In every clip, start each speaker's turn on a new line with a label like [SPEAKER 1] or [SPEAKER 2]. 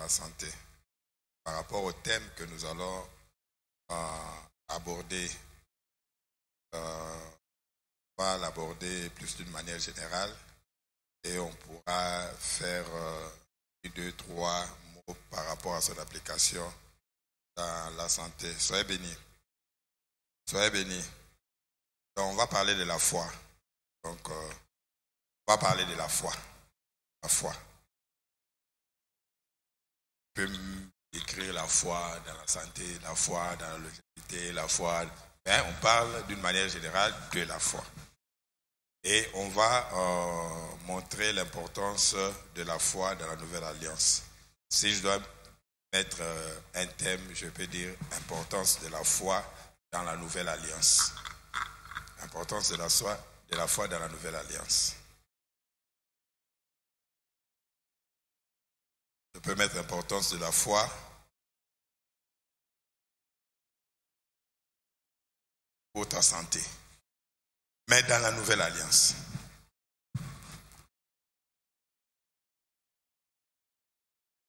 [SPEAKER 1] la santé. Par rapport au thème que nous allons aborder, on va l'aborder plus d'une manière générale et on pourra faire 2, 3 mots par rapport à son application dans la santé. Soyez bénis. Soyez bénis. Donc, on va parler de la foi. Donc, on va parler de la foi. La foi. On peut écrire la foi dans la santé, la foi dans la longévité, la foi. On parle d'une manière générale de la foi. Et on va montrer l'importance de la foi dans la Nouvelle Alliance. Si je dois mettre un thème, je peux dire importance de la foi dans la Nouvelle Alliance. Importance de la foi dans la Nouvelle Alliance. Je peux mettre importance de la foi pour ta santé. Mais dans la Nouvelle Alliance.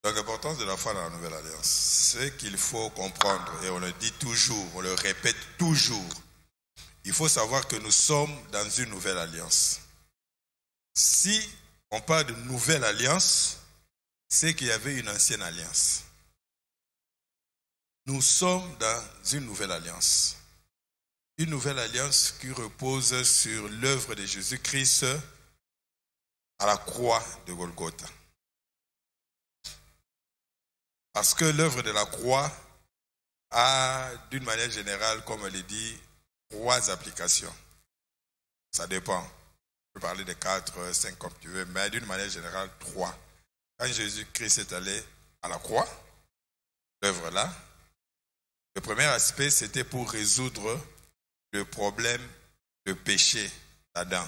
[SPEAKER 1] Donc, l'importance de la foi dans la Nouvelle Alliance, ce qu'il faut comprendre, et on le dit toujours, on le répète toujours, il faut savoir que nous sommes dans une Nouvelle Alliance. Si on parle de Nouvelle Alliance, c'est qu'il y avait une ancienne alliance. Nous sommes dans une Nouvelle Alliance. Une Nouvelle Alliance qui repose sur l'œuvre de Jésus-Christ à la croix de Golgotha. Parce que l'œuvre de la croix a, d'une manière générale, comme elle est dit, 3 applications. Ça dépend. Je peux parler de 4, 5 comme tu veux, mais d'une manière générale, 3. Quand Jésus-Christ est allé à la croix, l'œuvre là, le premier aspect, c'était pour résoudre le problème de péché d'Adam.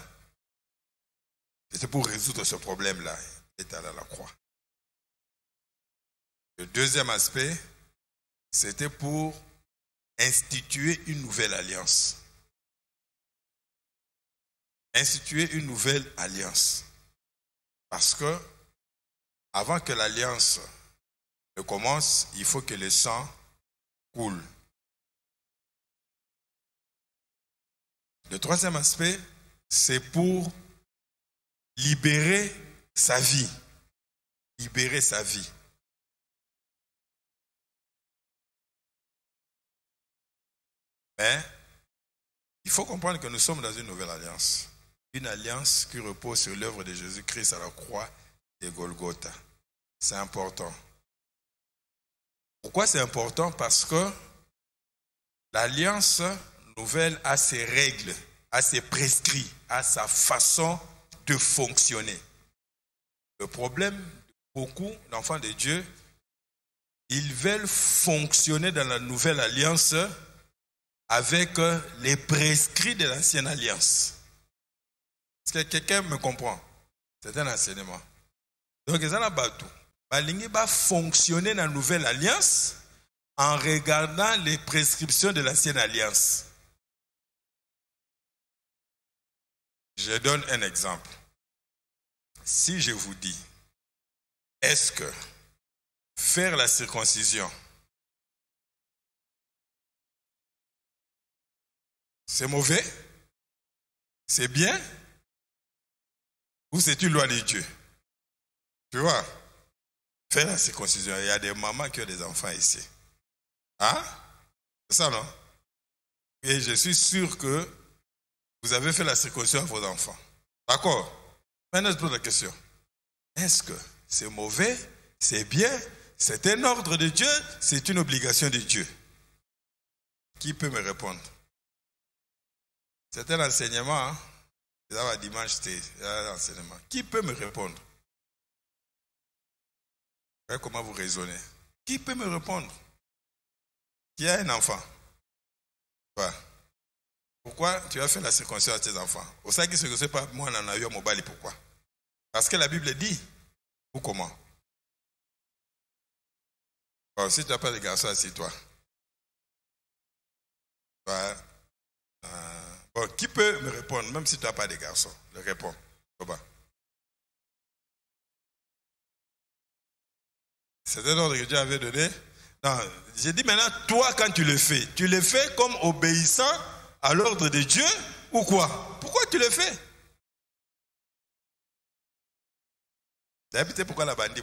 [SPEAKER 1] C'était pour résoudre ce problème-là. Il est allé à la croix. Le deuxième aspect, c'était pour instituer une nouvelle alliance. Instituer une nouvelle alliance. Parce que, avant que l'alliance ne commence, il faut que le sang coule. Le troisième aspect, c'est pour libérer sa vie. Libérer sa vie. Mais il faut comprendre que nous sommes dans une nouvelle alliance. Une alliance qui repose sur l'œuvre de Jésus-Christ à la croix de Golgotha. C'est important. Pourquoi c'est important? Parce que l'alliance nouvelle a ses règles, a ses prescrits, a sa façon de fonctionner. Le problème de beaucoup d'enfants de Dieu, ils veulent fonctionner dans la nouvelle alliance avec les prescrits de l'ancienne alliance. Est-ce que quelqu'un me comprend? C'est un enseignement. Donc, ils ont battu. Balingi va fonctionner dans la nouvelle alliance en regardant les prescriptions de l'ancienne alliance. Je donne un exemple. Si je vous dis, est-ce que faire la circoncision, c'est mauvais? C'est bien? Ou c'est une loi de Dieu? Tu vois? Faire la circoncision. Il y a des mamans qui ont des enfants ici. Hein? C'est ça, non? Et je suis sûr que vous avez fait la circoncision à vos enfants. D'accord? Maintenant, je pose la question. Est-ce que c'est mauvais? C'est bien? C'est un ordre de Dieu? C'est une obligation de Dieu? Qui peut me répondre? C'est un enseignement, hein? C'est un dimanche, c'est un enseignement. Qui peut me répondre? Comment vous raisonnez? Qui peut me répondre? Qui a un enfant? Ouais. Pourquoi tu as fait la circoncision à tes enfants? Au sein qui ne se circoncis pas, moi, on en a eu à Mobali. Pourquoi? Parce que la Bible dit. Ou comment? Bon, si tu n'as pas de garçon, assieds-toi. Ouais. Bon, qui peut me répondre, même si tu n'as pas de garçon? Je réponds. C'est un ordre que Dieu avait donné. Non, j'ai dit maintenant, toi, quand tu le fais comme obéissant à l'ordre de Dieu ou quoi? Pourquoi tu le fais? Vous savez pourquoi la bandit?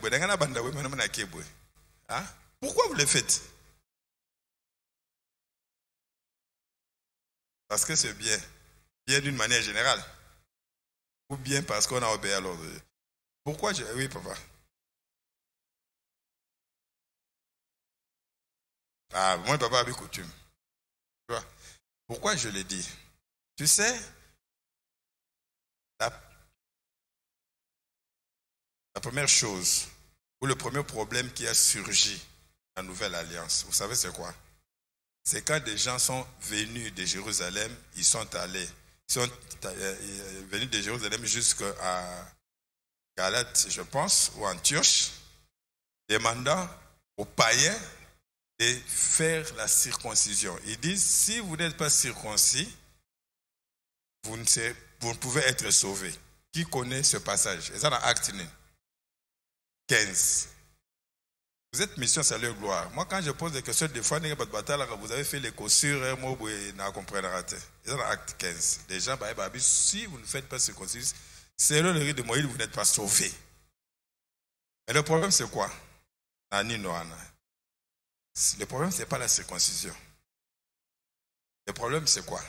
[SPEAKER 1] Hein? Pourquoi vous le faites? Parce que c'est bien. Bien d'une manière générale. Ou bien parce qu'on a obéi à l'ordre de Dieu. Pourquoi je... Oui, papa. Ah, moi, papa avait coutume. Tu vois? Pourquoi je le dis? Tu sais, la première chose, ou le premier problème qui a surgi dans la Nouvelle Alliance, vous savez c'est quoi? C'est quand des gens sont venus de Jérusalem, ils sont venus de Jérusalem jusqu'à Galate, je pense, ou Antioche, demandant aux païens de faire la circoncision. Ils disent, si vous n'êtes pas circoncis, vous ne pouvez être sauvés. Qui connaît ce passage? C'est dans Acte 15. Vous êtes mission, salut et gloire. Moi, quand je pose des questions, des fois, vous avez fait les cossures, moi, vous n'avez compris. C'est dans Acte 15. Les gens, si vous ne faites pas circoncis, selon le rite de Moïse, vous n'êtes pas sauvés. Mais le problème, c'est quoi? Le problème, ce n'est pas la circoncision. Le problème, c'est quoi?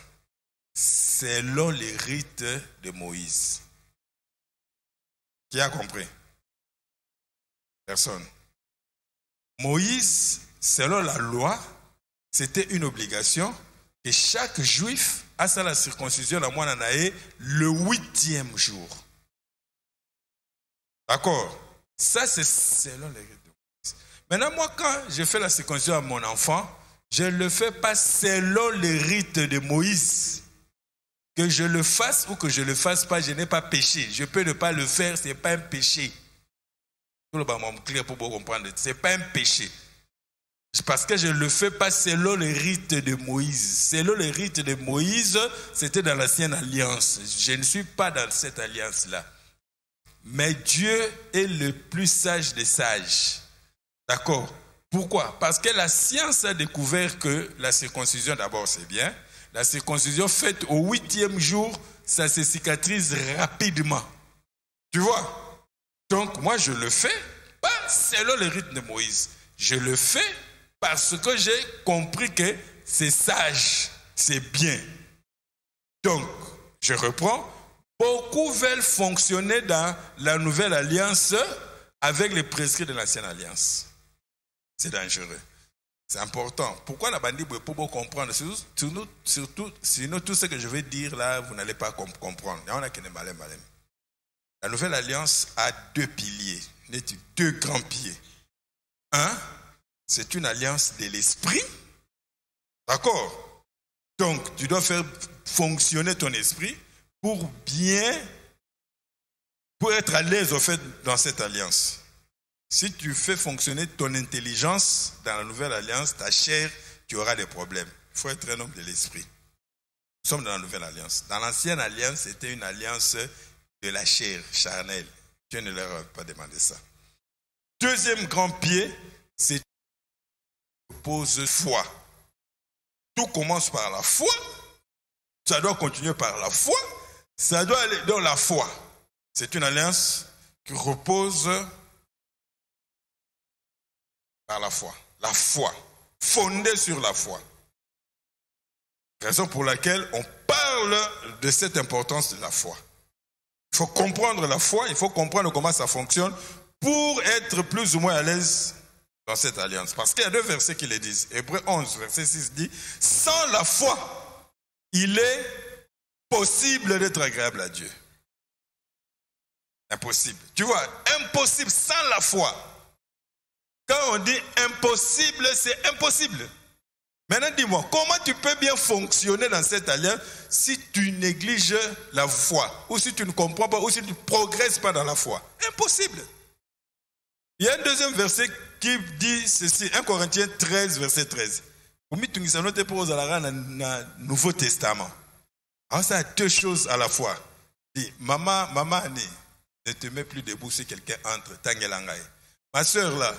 [SPEAKER 1] Selon les rites de Moïse. Qui a compris? Personne. Moïse, selon la loi, c'était une obligation que chaque juif a sa la circoncision la moine anaïe le 8e jour. D'accord? Ça, c'est selon les rites de Moïse. Maintenant, moi, quand je fais la circoncision à mon enfant, je ne le fais pas selon les rites de Moïse. Que je le fasse ou que je ne le fasse pas, je n'ai pas péché. Je peux ne pas le faire, ce n'est pas un péché. Tout le monde clair pour comprendre. Ce n'est pas un péché. Parce que je ne le fais pas selon les rites de Moïse. Selon les rites de Moïse, c'était dans l'ancienne alliance. Je ne suis pas dans cette alliance-là. Mais Dieu est le plus sage des sages. D'accord? Pourquoi? Parce que la science a découvert que la circoncision, d'abord, c'est bien. La circoncision faite au 8e jour, ça se cicatrise rapidement. Tu vois? Donc, moi, je le fais pas selon le rythme de Moïse. Je le fais parce que j'ai compris que c'est sage, c'est bien. Donc, je reprends. Beaucoup veulent fonctionner dans la nouvelle alliance avec les prescrits de l'ancienne alliance. C'est dangereux. C'est important. Pourquoi la bandit pour comprendre? Surtout, sinon tout ce que je vais dire là, vous n'allez pas comprendre. La nouvelle alliance a 2 piliers, 2 grands piliers. Un, c'est une alliance de l'esprit. D'accord? Donc, tu dois faire fonctionner ton esprit pour être à l'aise au fait dans cette alliance. Si tu fais fonctionner ton intelligence dans la nouvelle alliance, ta chair, tu auras des problèmes. Il faut être un homme de l'esprit. Nous sommes dans la nouvelle alliance. Dans l'ancienne alliance, c'était une alliance de la chair charnelle. Dieu ne leur a pas demandé ça. Deuxième grand pied, c'est pose foi. Tout commence par la foi. Ça doit continuer par la foi. Ça doit aller dans la foi. C'est une alliance qui repose par la foi. La foi. Fondée sur la foi. Raison pour laquelle on parle de cette importance de la foi. Il faut comprendre la foi, il faut comprendre comment ça fonctionne pour être plus ou moins à l'aise dans cette alliance. Parce qu'il y a 2 versets qui le disent. Hébreux 11, verset 6 dit, sans la foi, il est possible d'être agréable à Dieu. Impossible. Tu vois, impossible sans la foi. Quand on dit impossible, c'est impossible. Maintenant, dis-moi, comment tu peux bien fonctionner dans cette alliance si tu négliges la foi, ou si tu ne comprends pas, ou si tu ne progresses pas dans la foi? Impossible. Il y a un deuxième verset qui dit ceci, 1 Corinthiens 13, verset 13. Pour le Nouveau Testament. Alors, ça a 2 choses à la fois. Dit, maman, ne te mets plus debout si quelqu'un entre. Ma soeur là,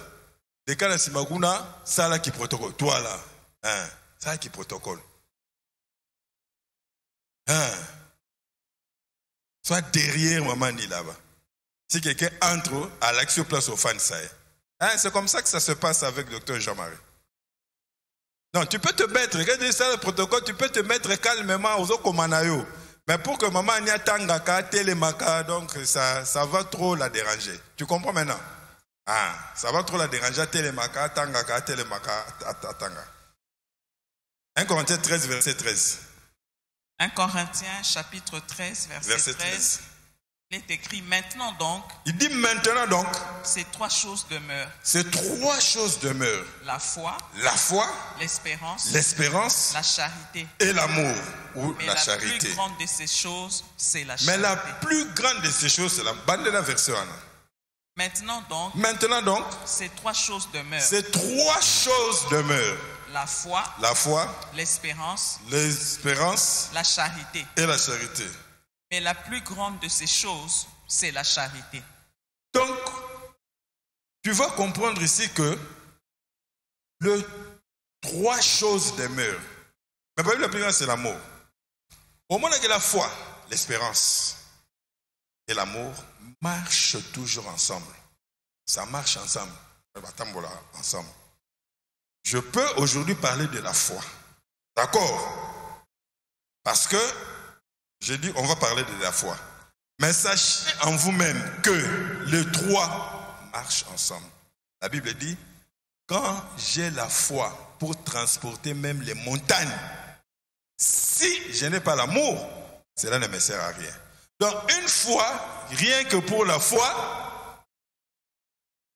[SPEAKER 1] Des cas de Simaguna, ça là qui protocole. Toi là, hein, ça qui protocole. Hein. Soit derrière maman ni là-bas. Si quelqu'un entre à l'action place au fan, ça est. Hein, c'est comme ça que ça se passe avec le docteur Jean-Marie. Non, tu peux te mettre, regarde ça le protocole, tu peux te mettre calmement aux Okomanayo. Mais pour que maman n'y a tangaka, télémaka, donc ça va trop la déranger. Tu comprends maintenant? Ah, ça va trop la déranger, télémaka, tangaka, télémaka, tanga. 1 Corinthiens 13, verset 13.
[SPEAKER 2] 1 Corinthiens, chapitre 13, verset 13. Il est écrit maintenant donc.
[SPEAKER 1] Il dit maintenant donc.
[SPEAKER 2] Ces trois choses demeurent.
[SPEAKER 1] Ces trois choses demeurent.
[SPEAKER 2] La foi.
[SPEAKER 1] La foi.
[SPEAKER 2] L'espérance.
[SPEAKER 1] L'espérance.
[SPEAKER 2] La charité.
[SPEAKER 1] Et l'amour ou
[SPEAKER 2] mais
[SPEAKER 1] la charité.
[SPEAKER 2] La plus grande de ces choses, c'est la charité.
[SPEAKER 1] Mais la plus grande de ces choses, c'est la bande de la version.
[SPEAKER 2] Maintenant
[SPEAKER 1] donc.
[SPEAKER 2] Ces trois choses demeurent.
[SPEAKER 1] Ces trois choses demeurent.
[SPEAKER 2] La foi.
[SPEAKER 1] La foi.
[SPEAKER 2] L'espérance.
[SPEAKER 1] L'espérance.
[SPEAKER 2] La charité.
[SPEAKER 1] Et la charité.
[SPEAKER 2] Mais la plus grande de ces choses, c'est la charité.
[SPEAKER 1] Donc, tu vas comprendre ici que les trois choses demeurent. Mais pas la plus grande, c'est l'amour. Au moment que la foi, l'espérance et l'amour marchent toujours ensemble. Ça marche ensemble. Ensemble. Je peux aujourd'hui parler de la foi. D'accord? Parce que j'ai dit, on va parler de la foi. Mais sachez en vous-même que les trois marchent ensemble. La Bible dit, quand j'ai la foi pour transporter même les montagnes, si je n'ai pas l'amour, cela ne me sert à rien. Donc une foi, rien que pour la foi,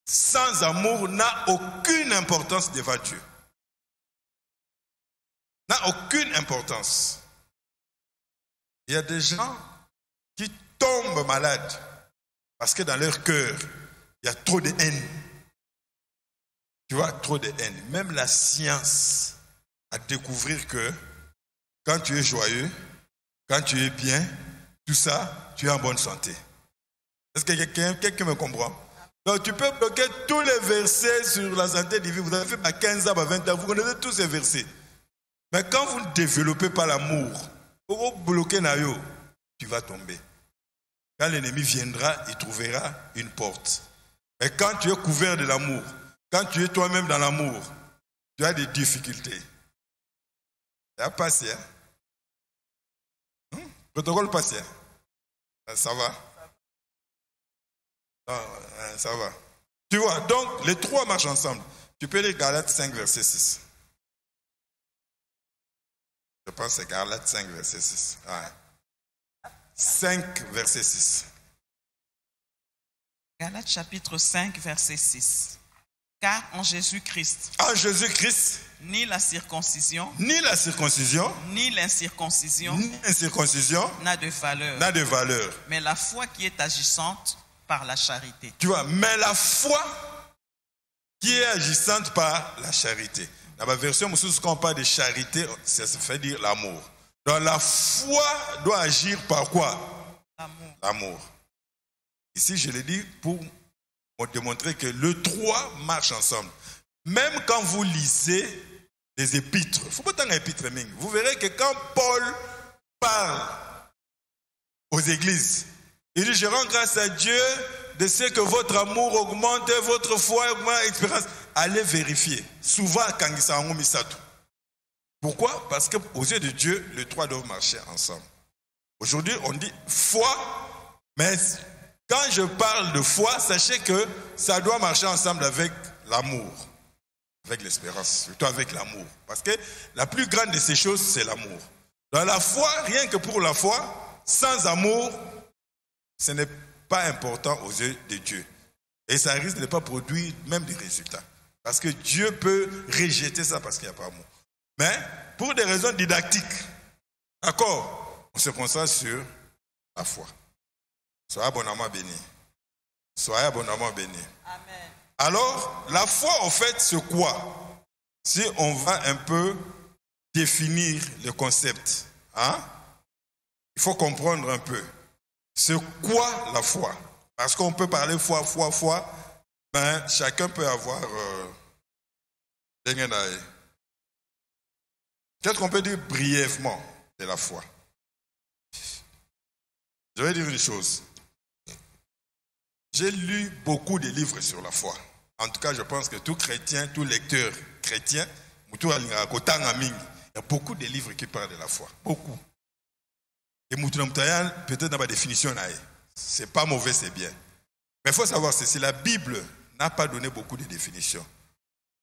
[SPEAKER 1] sans amour, n'a aucune importance devant Dieu. N'a aucune importance. Il y a des gens qui tombent malades parce que dans leur cœur, il y a trop de haine. Tu vois, trop de haine. Même la science a découvert que quand tu es joyeux, quand tu es bien, tout ça, tu es en bonne santé. Est-ce que quelqu'un me comprend? Donc tu peux bloquer tous les versets sur la santé divine. Vous avez fait à 15 ans, à 20 ans, vous connaissez tous ces versets. Mais quand vous ne développez pas l'amour, pour bloquer Nayo, tu vas tomber. Quand l'ennemi viendra, il trouvera une porte. Et quand tu es couvert de l'amour, quand tu es toi-même dans l'amour, tu as des difficultés. Ça va passer. Protocole passé. Ça va. Non, ça va. Tu vois, donc les trois marchent ensemble. Tu peux lire Galates 5, verset 6. Je pense que c'est Galates 5, verset 6. Ouais. 5, verset 6.
[SPEAKER 2] Galates chapitre 5, verset 6. Car en Jésus-Christ,
[SPEAKER 1] ni la circoncision,
[SPEAKER 2] ni l'incirconcision, n'a de valeur. Mais la foi qui est agissante par la charité.
[SPEAKER 1] Tu vois, mais la foi qui est agissante par la charité. Dans ma version, quand on parle de charité, ça se fait dire l'amour. Donc la foi doit agir par quoi? L'amour. Ici, je l'ai dit pour démontrer que les trois marchent ensemble. Même quand vous lisez les épîtres, il ne faut pas tant épîtres, vous verrez que quand Paul parle aux églises, il dit, je rends grâce à Dieu de ce que votre amour augmente, votre foi augmente, expérience. Allez vérifier. Souvent, quand ils sont en misato. Pourquoi? Parce qu'aux yeux de Dieu, les trois doivent marcher ensemble. Aujourd'hui, on dit foi, mais quand je parle de foi, sachez que ça doit marcher ensemble avec l'amour, avec l'espérance, surtout avec l'amour. Parce que la plus grande de ces choses, c'est l'amour. Dans la foi, rien que pour la foi, sans amour, ce n'est pas important aux yeux de Dieu. Et ça risque de ne pas produire même des résultats. Parce que Dieu peut rejeter ça parce qu'il n'y a pas d'amour. Mais pour des raisons didactiques, d'accord, on se concentre sur la foi. Soyez abondamment bénis. Soyez abondamment bénis.
[SPEAKER 2] Amen.
[SPEAKER 1] Alors, la foi, en fait, c'est quoi? Si on va un peu définir le concept, il faut comprendre un peu. C'est quoi la foi? Parce qu'on peut parler foi. Mais chacun peut avoir... Qu'est-ce qu'on peut dire brièvement de la foi? Je vais dire une chose. J'ai lu beaucoup de livres sur la foi. En tout cas, je pense que tout chrétien, tout lecteur chrétien, il y a beaucoup de livres qui parlent de la foi. Beaucoup. Et peut-être dans ma définition, c'est pas mauvais, c'est bien. Mais il faut savoir ceci, la Bible n'a pas donné beaucoup de définitions.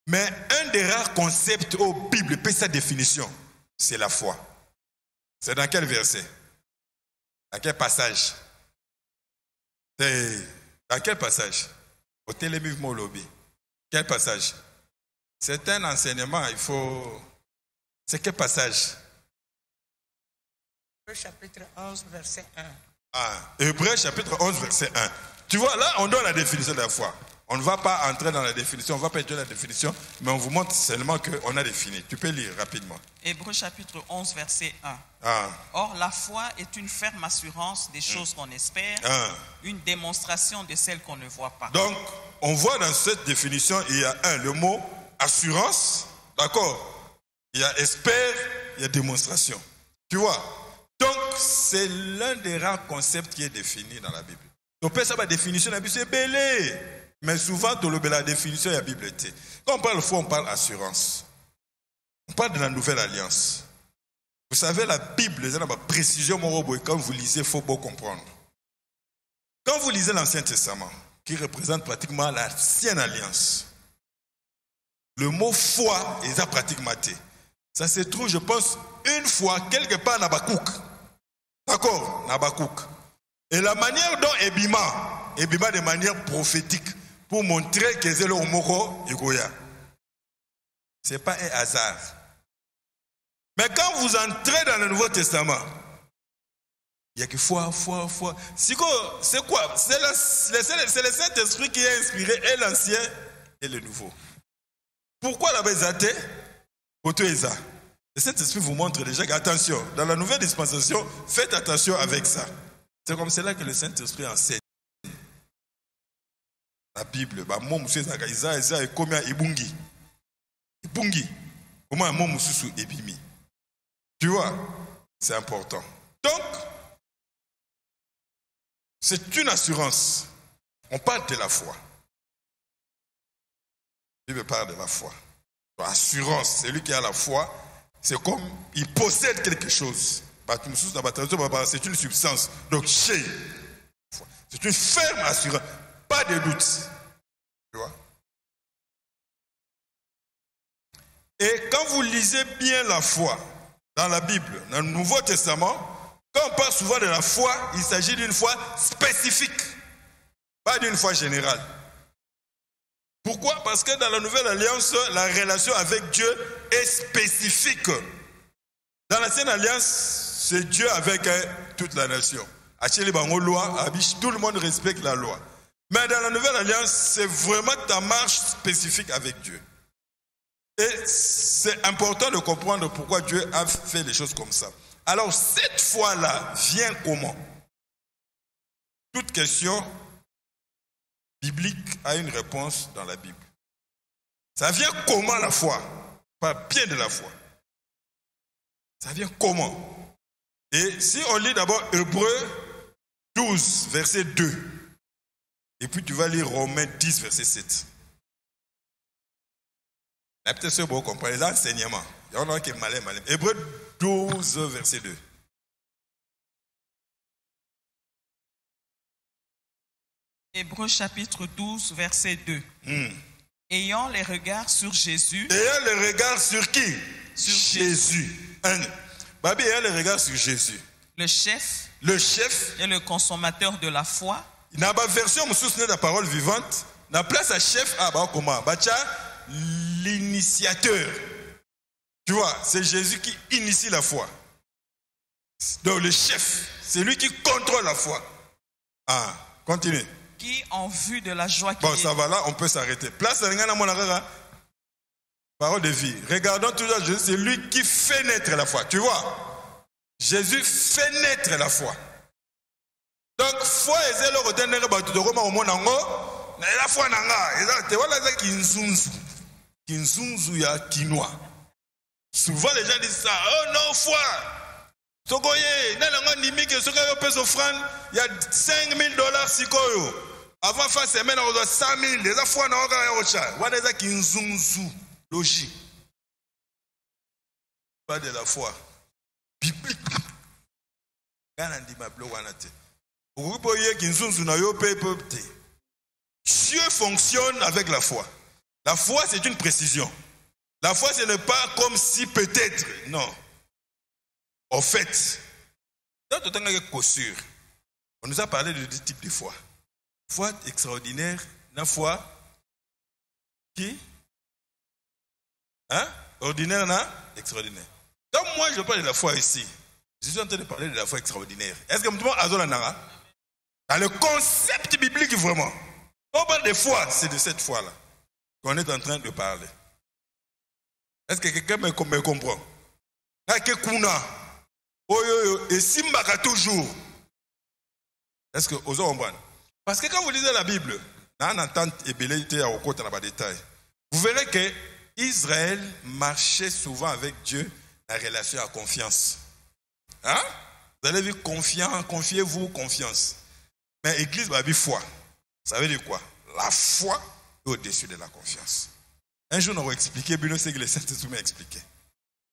[SPEAKER 1] Mais un des rares concepts où la Bible peut sa définition, c'est la foi. C'est dans quel verset? Dans quel passage? Dans quel passage? Au télémouvement lobby. Quel passage? C'est un enseignement, il faut... C'est quel passage?
[SPEAKER 3] Hébreux chapitre 11, verset 1.
[SPEAKER 1] Hébreux chapitre 11, verset 1. Tu vois, là, on donne la définition de la foi. On ne va pas entrer dans la définition, on ne va pas étudier la définition, mais on vous montre seulement qu'on a défini. Tu peux lire rapidement.
[SPEAKER 2] Hébreux chapitre 11, verset 1. Or, la foi est une ferme assurance des choses qu'on espère, une démonstration de celles qu'on ne voit pas.
[SPEAKER 1] Donc, on voit dans cette définition, il y a le mot assurance, d'accord? Il y a espère, il y a démonstration. Tu vois? Donc, c'est l'un des rares concepts qui est défini dans la Bible. Donc, ça va définition de la Bible, c'est belé. Mais souvent, dans la définition de la Bible, quand on parle foi, on parle assurance. On parle de la nouvelle alliance. Vous savez, la Bible, c'est une précision, quand vous lisez, il faut bien comprendre. Quand vous lisez l'Ancien Testament, qui représente pratiquement l'ancienne alliance, le mot foi est pratiquement maté. Ça se trouve, je pense, une fois, quelque part, dans Habakkuk. D'accord? Dans Habakkuk. Et la manière dont Ebima de manière prophétique, pour montrer que c'est le Omoko et Goya. Ce n'est pas un hasard. Mais quand vous entrez dans le Nouveau Testament, il n'y a que foi. C'est quoi? C'est le Saint-Esprit qui a inspiré et l'Ancien et le Nouveau. Pourquoi la Bézate? Le Saint-Esprit vous montre déjà qu'attention, dans la nouvelle dispensation, faites attention avec ça. C'est comme cela que le Saint-Esprit enseigne. La Bible, comment tu vois, c'est important. Donc, c'est une assurance. On parle de la foi. La Bible parle de la foi. Assurance, celui qui a la foi, c'est comme il possède quelque chose. C'est une substance. Donc, c'est une ferme assurance. Pas de doute. Tu vois? Et quand vous lisez bien la foi dans la Bible, dans le Nouveau Testament, quand on parle souvent de la foi, il s'agit d'une foi spécifique, pas d'une foi générale. Pourquoi? Parce que dans la Nouvelle Alliance, la relation avec Dieu est spécifique. Dans l'Ancienne Alliance, c'est Dieu avec toute la nation. Tout le monde respecte la loi. Mais dans la Nouvelle Alliance, c'est vraiment ta marche spécifique avec Dieu. Et c'est important de comprendre pourquoi Dieu a fait les choses comme ça. Alors, cette foi-là vient comment? Toute question biblique a une réponse dans la Bible. Ça vient comment la foi? Pas bien de la foi. Ça vient comment? Et si on lit d'abord Hébreux 12, verset 2, et puis tu vas lire Romains 10, verset 7. Là, peut-être que vous comprenez les enseignements. Il y en a qui est malin. Hébreux 12, verset 2.
[SPEAKER 2] Hébreux chapitre 12, verset 2. Ayant les regards sur Jésus.
[SPEAKER 1] Ayant les regards sur qui?
[SPEAKER 2] Sur
[SPEAKER 1] Jésus. Babi, ayant les regards sur Jésus.
[SPEAKER 2] Le chef.
[SPEAKER 1] Et
[SPEAKER 2] le consommateur de la foi.
[SPEAKER 1] Dans la version de la parole vivante, dans la place à chef, l'initiateur. Tu vois, c'est Jésus qui initie la foi. Donc le chef, c'est lui qui contrôle la foi. Continue.
[SPEAKER 2] Qui, en vue de la joie qui
[SPEAKER 1] Bon, ça va là, on peut s'arrêter. Place à mon parole de vie. Regardons toujours Jésus, c'est lui qui fait naître la foi. Tu vois, Jésus fait naître la foi. Donc, foi est le la foi nanga, te voilà ça kinzunzu. Kinzunzu ya quinoa. Souvent les gens disent ça. Oh non, foi. Sokoye, n'alanga nimike sokoyo pèse offrande, il y a $5,000 sikoyo. Avant fin semaine on doit 100,000. Les foi na oka ya ocha. Voilà ça kinzunzu. Logique. Pas de la foi biblique. Dieu fonctionne avec la foi. La foi, c'est une précision. La foi, ce n'est pas comme si peut-être. Non. En fait, dans tout temps, on nous a parlé de deux types de foi. Foi extraordinaire, la foi qui? Hein? Ordinaire, non? Extraordinaire. Comme moi, je parle de la foi ici, je suis en train de parler de la foi extraordinaire. Est-ce que tout le monde a dans le concept biblique, vraiment, on parle de foi, c'est de cette foi-là qu'on est en train de parler. Est-ce que quelqu'un me comprend? Et Simbaka toujours. Est-ce que vous comprenez? Parce que quand vous lisez la Bible, vous verrez que Israël marchait souvent avec Dieu en relation à confiance. Hein? Vous allez dire confiant, confiez-vous, confiance. Mais l'église va dire foi. Ça veut dire quoi? La foi est au-dessus de la confiance. Un jour, on va expliquer, mais c'est que les Saint-Esprit m'a expliqué.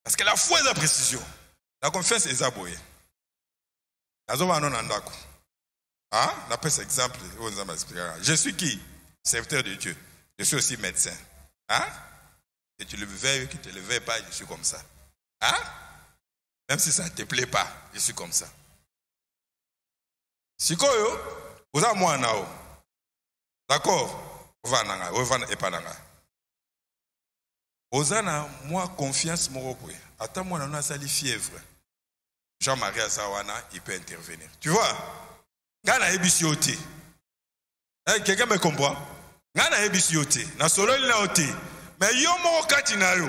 [SPEAKER 1] Parce que la foi est la précision. La confiance est aboyée. Hein? On appelle cet exemple. Je suis qui? Serviteur de Dieu. Je suis aussi médecin. Hein? Que tu le veuilles, que tu ne le veuilles pas, je suis comme ça. Hein? Même si ça ne te plaît pas, je suis comme ça. Si vous avez moi, d'accord? Vous avez moi confiance, attends, moi, on a sali fièvre. Jean-Marie Azawana, il peut intervenir. Tu vois? Gana ebisioti. Quelqu'un me comprend? Gana ebisioti. Na solo il na oti. Mais yo mo kati na yo.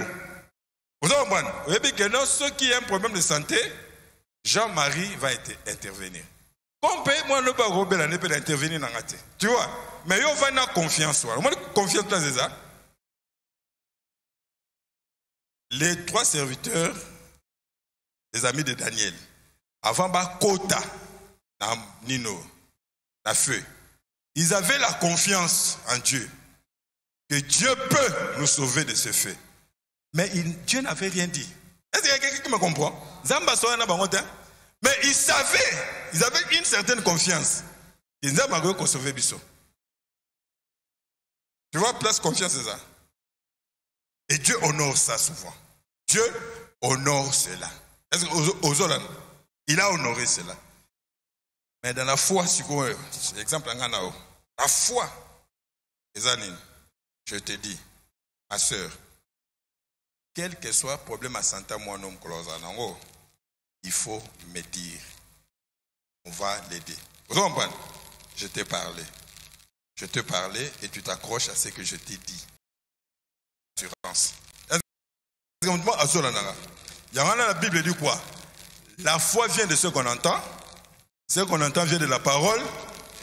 [SPEAKER 1] Vous comprenez? Vous savez que ceux qui ont un problème de santé, Jean-Marie va intervenir. Comme moi ne pas Robert ne peut intervenir dans la tête. Tu vois? Mais yo va na confiance. Moi confiance dans ça. Les trois serviteurs, les amis de Daniel, avant ba Kota, Nino, la feu, ils avaient la confiance en Dieu. Que Dieu peut nous sauver de ce feu. Mais Dieu n'avait rien dit. Est-ce qu'il y a quelqu'un qui me comprend? Mais ils avaient une certaine confiance. Ils avaient sauvé Bissot. Tu vois, place confiance, c'est ça. Et Dieu honore ça souvent. Dieu honore cela. Est-ce que il a honoré cela? Mais dans la foi, c'est exemple, la foi, je te dis, ma soeur, quel que soit le problème à santé, moi, non, il faut me dire. On va l'aider. Vous comprenez? Je t'ai parlé. Je te parlais et tu t'accroches à ce que je t'ai dit. Assurance. La Bible dit quoi? La foi vient de ce qu'on entend. Ce qu'on entend vient de la parole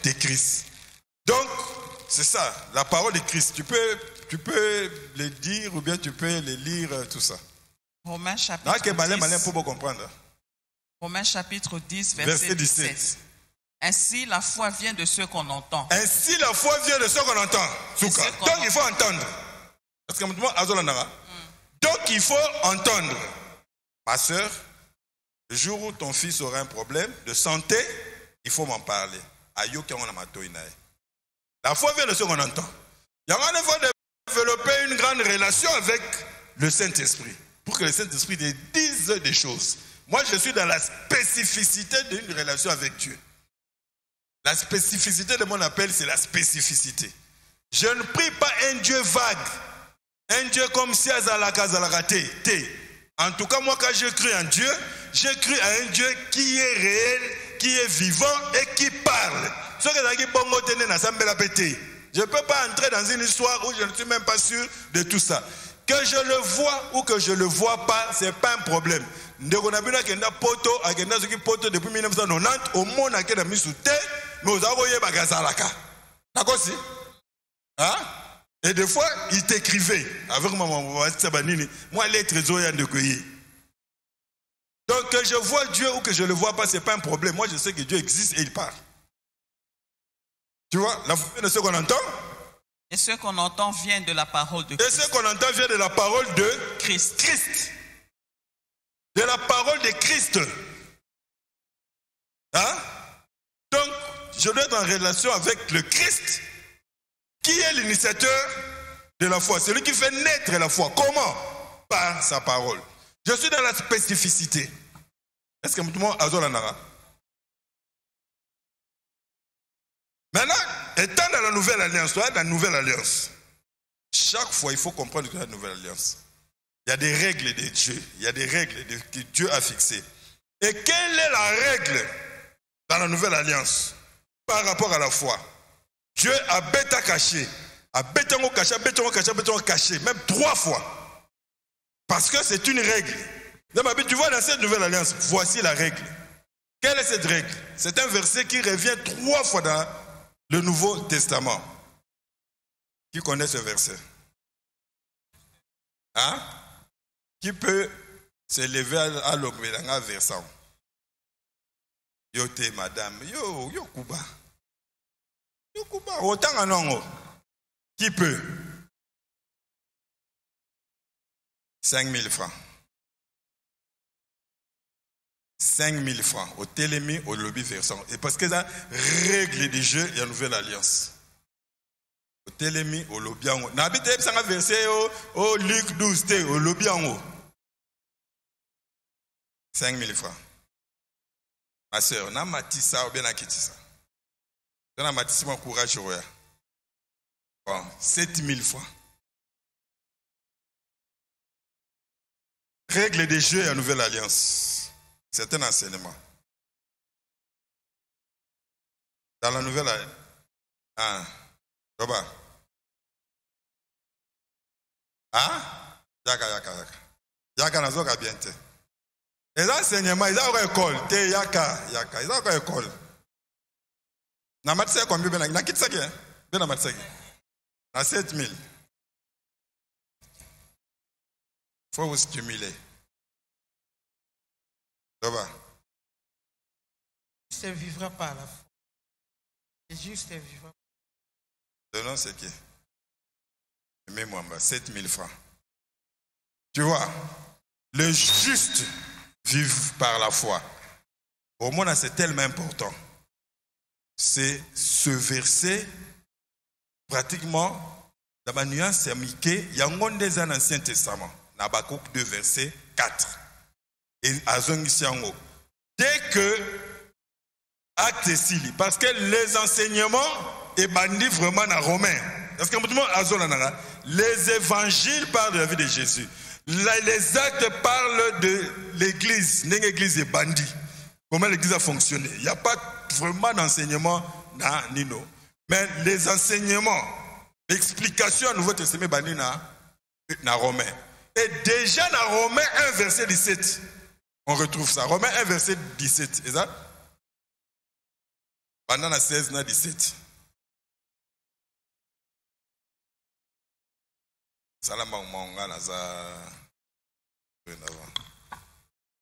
[SPEAKER 1] de Christ. Donc, c'est ça, la parole de Christ. Tu peux le dire ou bien tu peux le lire, tout ça.
[SPEAKER 2] Romains chapitre 10, Romains chapitre 10, verset 17. Ainsi, la foi vient de ce qu'on entend.
[SPEAKER 1] Ainsi, la foi vient de ce qu'on entend. Donc, il faut entendre. Donc, il faut entendre. Ma soeur, le jour où ton fils aura un problème de santé, il faut m'en parler. La foi vient de ce qu'on entend. Il faut développer une grande relation avec le Saint-Esprit. Pour que le Saint-Esprit te dise des choses. Moi, je suis dans la spécificité d'une relation avec Dieu. La spécificité de mon appel, c'est la spécificité. Je ne prie pas un Dieu vague. Un Dieu comme si Azalaka Zalakate. En tout cas, moi, quand je crie en Dieu, je crie à un Dieu qui est réel, qui est vivant et qui parle. Je ne peux pas entrer dans une histoire où je ne suis même pas sûr de tout ça. Que je le vois ou que je ne le vois pas, ce n'est pas un problème. Depuis 1990, au monde a mis sous terre, mais aux Aroye Bagazalaka. D'accord, si? Hein? Et des fois, il t'écrivait avec moi, lettre de cueillir. Donc, que je vois Dieu ou que je ne le vois pas, ce n'est pas un problème. Moi, je sais que Dieu existe et il parle. Tu vois, la foi de ce qu'on entend.
[SPEAKER 2] Et ce qu'on entend vient de la parole de Christ.
[SPEAKER 1] Et ce qu'on entend vient de la parole de
[SPEAKER 2] Christ.
[SPEAKER 1] De la parole de Christ. Hein? Donc, je dois être en relation avec le Christ, qui est l'initiateur de la foi. C'est lui qui fait naître la foi. Comment? Par sa parole. Je suis dans la spécificité. Est-ce que tout le monde a besoin d'en? Maintenant, étant dans la nouvelle alliance, chaque fois, il faut comprendre que la nouvelle alliance, il y a des règles de Dieu. Il y a des règles que Dieu a fixées. Et quelle est la règle dans la nouvelle alliance par rapport à la foi? Dieu a bêta caché. A bêta caché, même 3 fois. Parce que c'est une règle. Tu vois, dans cette nouvelle alliance, voici la règle. Quelle est cette règle? C'est un verset qui revient 3 fois dans le Nouveau Testament. Qui connaît ce verset? Hein? Qui peut s'élever à l'obédience versant? Yo te madame, yo Kuba. Yo Kuba, autant en ongo. Qui peut? 5 000 francs. 5 000 francs au télémi, au lobby versant. Et parce que ça règle des jeux, il y a une nouvelle alliance. Au télémi, au lobby en haut. N'habite pas ça verset au Luc 12, au lobby en haut. 5 000 francs. Ma soeur, n'a matissa ou bien n'a kitissa. N'a matissa mon courage au roya. Bon, 7 000 francs. Règle des jeux et la nouvelle alliance. C'est un enseignement. Dans la nouvelle alliance. Ah. Comment? Ah? Yaka nazoka bien te. Les enseignements, ils ont une école. Te yaka. Ils ont une école. Na matisa combien ben na kitsa ki? Ben na matisa ki. Na 7 000. Faut vous stimuler. Ça va.
[SPEAKER 3] Juste vivra par la foi. Et juste vivra.
[SPEAKER 1] Le nom c'est qui? Mets-moi 7 000 francs. Tu vois, le juste vivre par la foi. Au moins, c'est tellement important. C'est ce verset, pratiquement, dans ma nuance, c'est miqué, il y a un des ans dans l'Ancien Testament. Nabakouk 2, verset 4. Et Azongisyango. Dès que acte est parce que les enseignements est bandit vraiment dans Romain. Parce que les évangiles parlent de la vie de Jésus. Les actes parlent de l'église. L'église est bandit. Comment l'église a fonctionné. Il n'y a pas vraiment d'enseignement dans Nino. Mais les enseignements, l'explication à Nouveau Testament bandit dans Romain. Et déjà dans Romains 1, verset 17, on retrouve ça. Romains 1, verset 17. C'est ça? Pendant la 16, 17. Salama Manga Naza.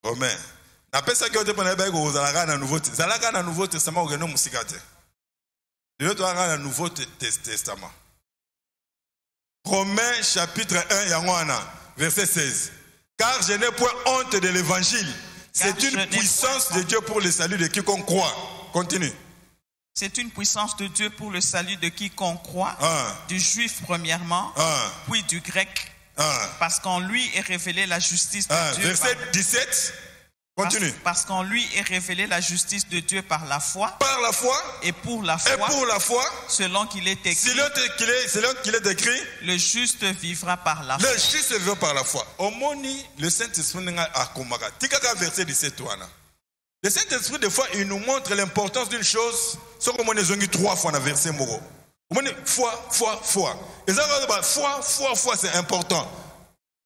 [SPEAKER 1] Romain. N'appelle ça que vous avez dit aux Alaga dans le Nouveau Testament. Alaga dans le Nouveau Testament, vous avez musikate. Dieu doit avoir le Nouveau Testament. Romains chapitre 1, Yangwana, verset 16. Car je n'ai point honte de l'évangile. C'est une puissance de Dieu pour le salut de quiconque croit. Continue.
[SPEAKER 2] C'est une puissance de Dieu pour le salut de quiconque croit, du juif premièrement, puis du grec, parce qu'en lui est révélée la justice de Dieu.
[SPEAKER 1] Verset 17, continue.
[SPEAKER 2] Parce qu'en lui est révélée la justice de Dieu par la foi.
[SPEAKER 1] Par la foi.
[SPEAKER 2] Et pour la foi. Selon qu'il est écrit.
[SPEAKER 1] Selon qu'il est écrit.
[SPEAKER 2] Le juste vivra par la foi.
[SPEAKER 1] Le juste vivra par la foi. Au moni, le Saint-Esprit a komaga. Tikaka verset 17 toana. Le Saint-Esprit, des fois, il nous montre l'importance d'une chose. Ce qu'on a dit 3 fois dans le verset Moro. Foi. Et ça, foi, c'est important.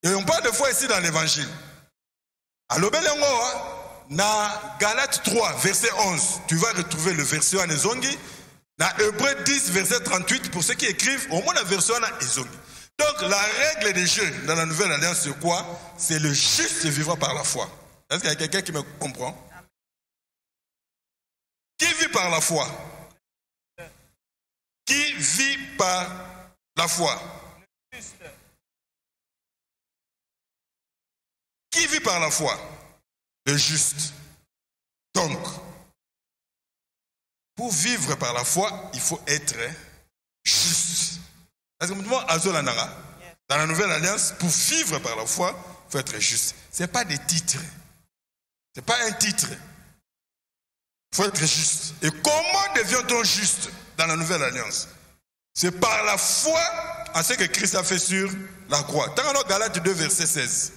[SPEAKER 1] Et on parle de foi ici dans l'évangile. Alors, dans Galates 3, verset 11, tu vas retrouver le verset Anezongi. Dans Hébreux 10, verset 38, pour ceux qui écrivent, au moins la version est. Donc la règle des jeux dans la nouvelle alliance, c'est quoi? C'est le juste vivra par la foi. Est-ce qu'il y a quelqu'un qui me comprend? Qui vit par la foi? Qui vit par la foi? Qui vit par la foi? Le juste. Donc, pour vivre par la foi, il faut être juste. Parce que dans la nouvelle alliance, pour vivre par la foi, il faut être juste. Ce n'est pas des titres. Ce n'est pas un titre. Il faut être juste. Et comment devient-on juste dans la nouvelle alliance? C'est par la foi en ce que Christ a fait sur la croix. Dans Galates 2, verset 16.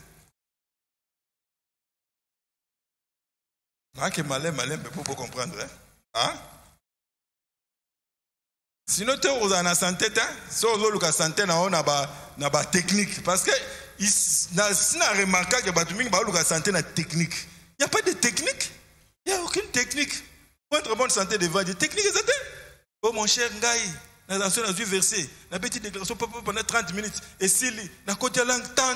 [SPEAKER 1] Que malin, pour comprendre. Hein? Sinon, tu es en santé, si tu es en santé, tu as technique. Parce que si on a remarqué que tu es en santé, technique. Il n'y a pas de technique. Il n'y a aucune technique. Pour être en bonne santé devant Dieu, technique est santé. Oh mon cher Ngaï, dans la verset, la petite déclaration pendant 30 minutes. Et si la côte langue, tant, 1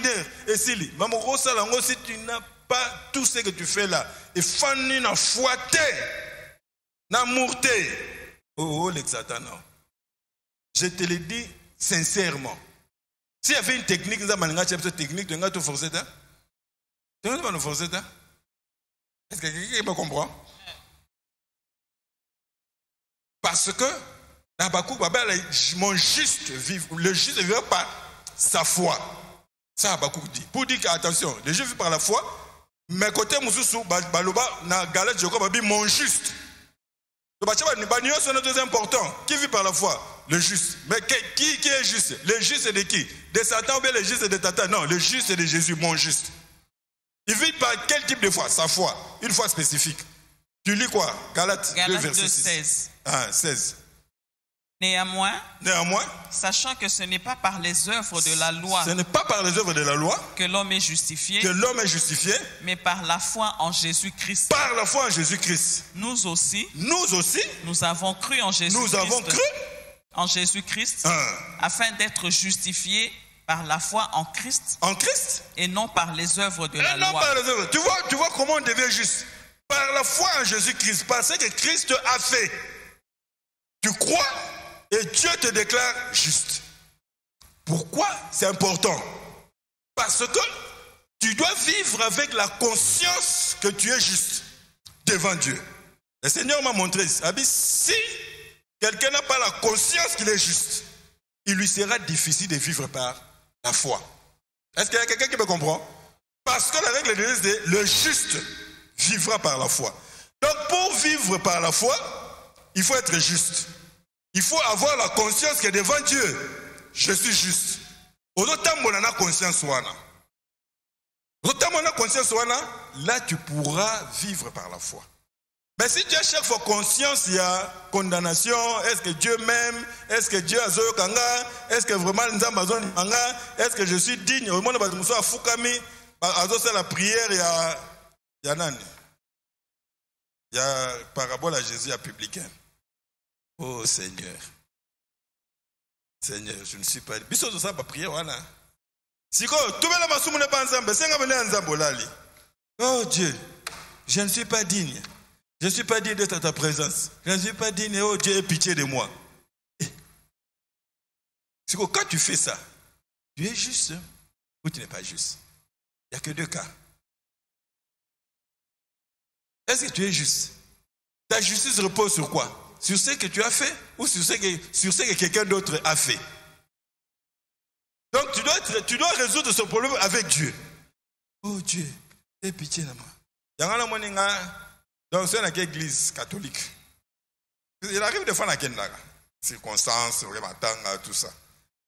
[SPEAKER 1] heure. Et si maman, si tu n'as pas tout ce que tu fais là, et fanny na fouetté, na mourté. Oh, l'exatan, non. Je te le dis sincèrement. S'il y avait une technique, nous avons une technique, tu vas te forcer. Tu vas te forcer. Est-ce que quelqu'un me comprend? Parce que mon juste vivre, le juste ne vivra pas sa foi. Ça, Habakkuk dit. Pour dire attention, le juste vit par la foi, mais côté Moussou, Baloba, na Galate, je crois, mon juste. C'est important. Qui vit par la foi? Le juste. Mais qui est juste? Le juste c'est de qui? De Satan ou bien le juste c'est de Tata? Non, le juste c'est de Jésus, mon juste. Il vit par quel type de foi? Sa foi. Une foi spécifique. Tu lis quoi? Galates 2, verset 16. 16.
[SPEAKER 2] Néanmoins, sachant que ce n'est pas par les œuvres de la loi,
[SPEAKER 1] ce n'est pas par les œuvres de la loi
[SPEAKER 2] que l'homme est justifié,
[SPEAKER 1] mais
[SPEAKER 2] par la foi en Jésus-Christ.
[SPEAKER 1] Par la foi en Jésus-Christ.
[SPEAKER 2] Nous aussi,
[SPEAKER 1] nous
[SPEAKER 2] avons cru en Jésus-Christ.
[SPEAKER 1] Nous avons cru
[SPEAKER 2] en Jésus-Christ, afin d'être justifiés par la foi en Christ.
[SPEAKER 1] En Christ.
[SPEAKER 2] Et non par les œuvres de la loi.
[SPEAKER 1] Par les œuvres. Tu vois comment on devient juste? Par la foi en Jésus-Christ, par ce que Christ a fait. Tu crois et Dieu te déclare juste. Pourquoi c'est important? Parce que tu dois vivre avec la conscience que tu es juste devant Dieu. Le Seigneur m'a montré, si quelqu'un n'a pas la conscience qu'il est juste, il lui sera difficile de vivre par la foi. Est-ce qu'il y a quelqu'un qui me comprend? Parce que la règle de Dieu, c'est le juste vivra par la foi. Donc pour vivre par la foi, il faut être juste. Il faut avoir la conscience que devant Dieu, je suis juste. Là, tu pourras vivre par la foi. Mais si tu as chaque fois conscience, il y a condamnation. Est-ce que Dieu m'aime? Est-ce que Dieu a zoyo kanga? Est-ce que vraiment est-ce que je suis digne? Au monde de la prière, il y a nani? Il y a parabole à Jésus à publicain. Oh Seigneur. Seigneur, je ne suis pas. Biso to sa ba prière wana. Siko, tumela masumu ne pas nzambe, senga bele nzambo lali. Oh Dieu, je ne suis pas digne. Je ne suis pas digne d'être à ta présence. Je ne suis pas digne. Oh Dieu, aie pitié de moi. Siko, quand tu fais ça, tu es juste ou tu n'es pas juste? Il n'y a que 2 cas. Est-ce que tu es juste? Ta justice repose sur quoi? Sur ce que tu as fait ou sur ce que quelqu'un d'autre a fait? Donc tu dois résoudre ce problème avec Dieu. Oh Dieu, aie pitié de moi. Donc c'est une église catholique. Il arrive des fois dans quelle circonstances, tout ça.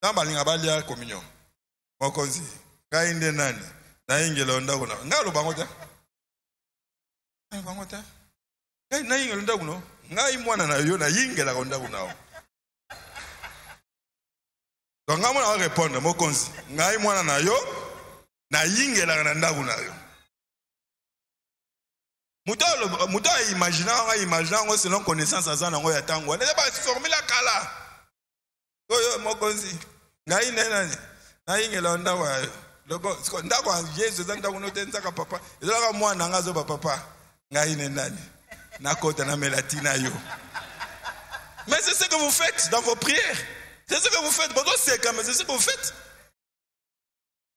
[SPEAKER 1] Dans la communion. Mon conseil. Quand il est nani, na ingela onda kuna. Ngalo bangota. Bangota. Quand na ingela onda kuna. Ngai mwana na yo na ingela onda kuna. Donc ngamo na répondre mon conseil. Ngai mwana na yo na ingela onda kuna yo. Mouta imaginant selon connaissance à Zan Ango Yatango. N'est pas formule à Kala. Oyo Mokonzi. Naï Nenani. Naï Ngelanda wa. Ndako Jésus Zanda Unotenza papa. Et là moi Nangazo papa. Naï Nenani. Nakota na melatina yo. Mais c'est ce que vous faites dans vos prières. C'est ce que vous faites. Bon, c'est quand même, c'est ce que vous faites.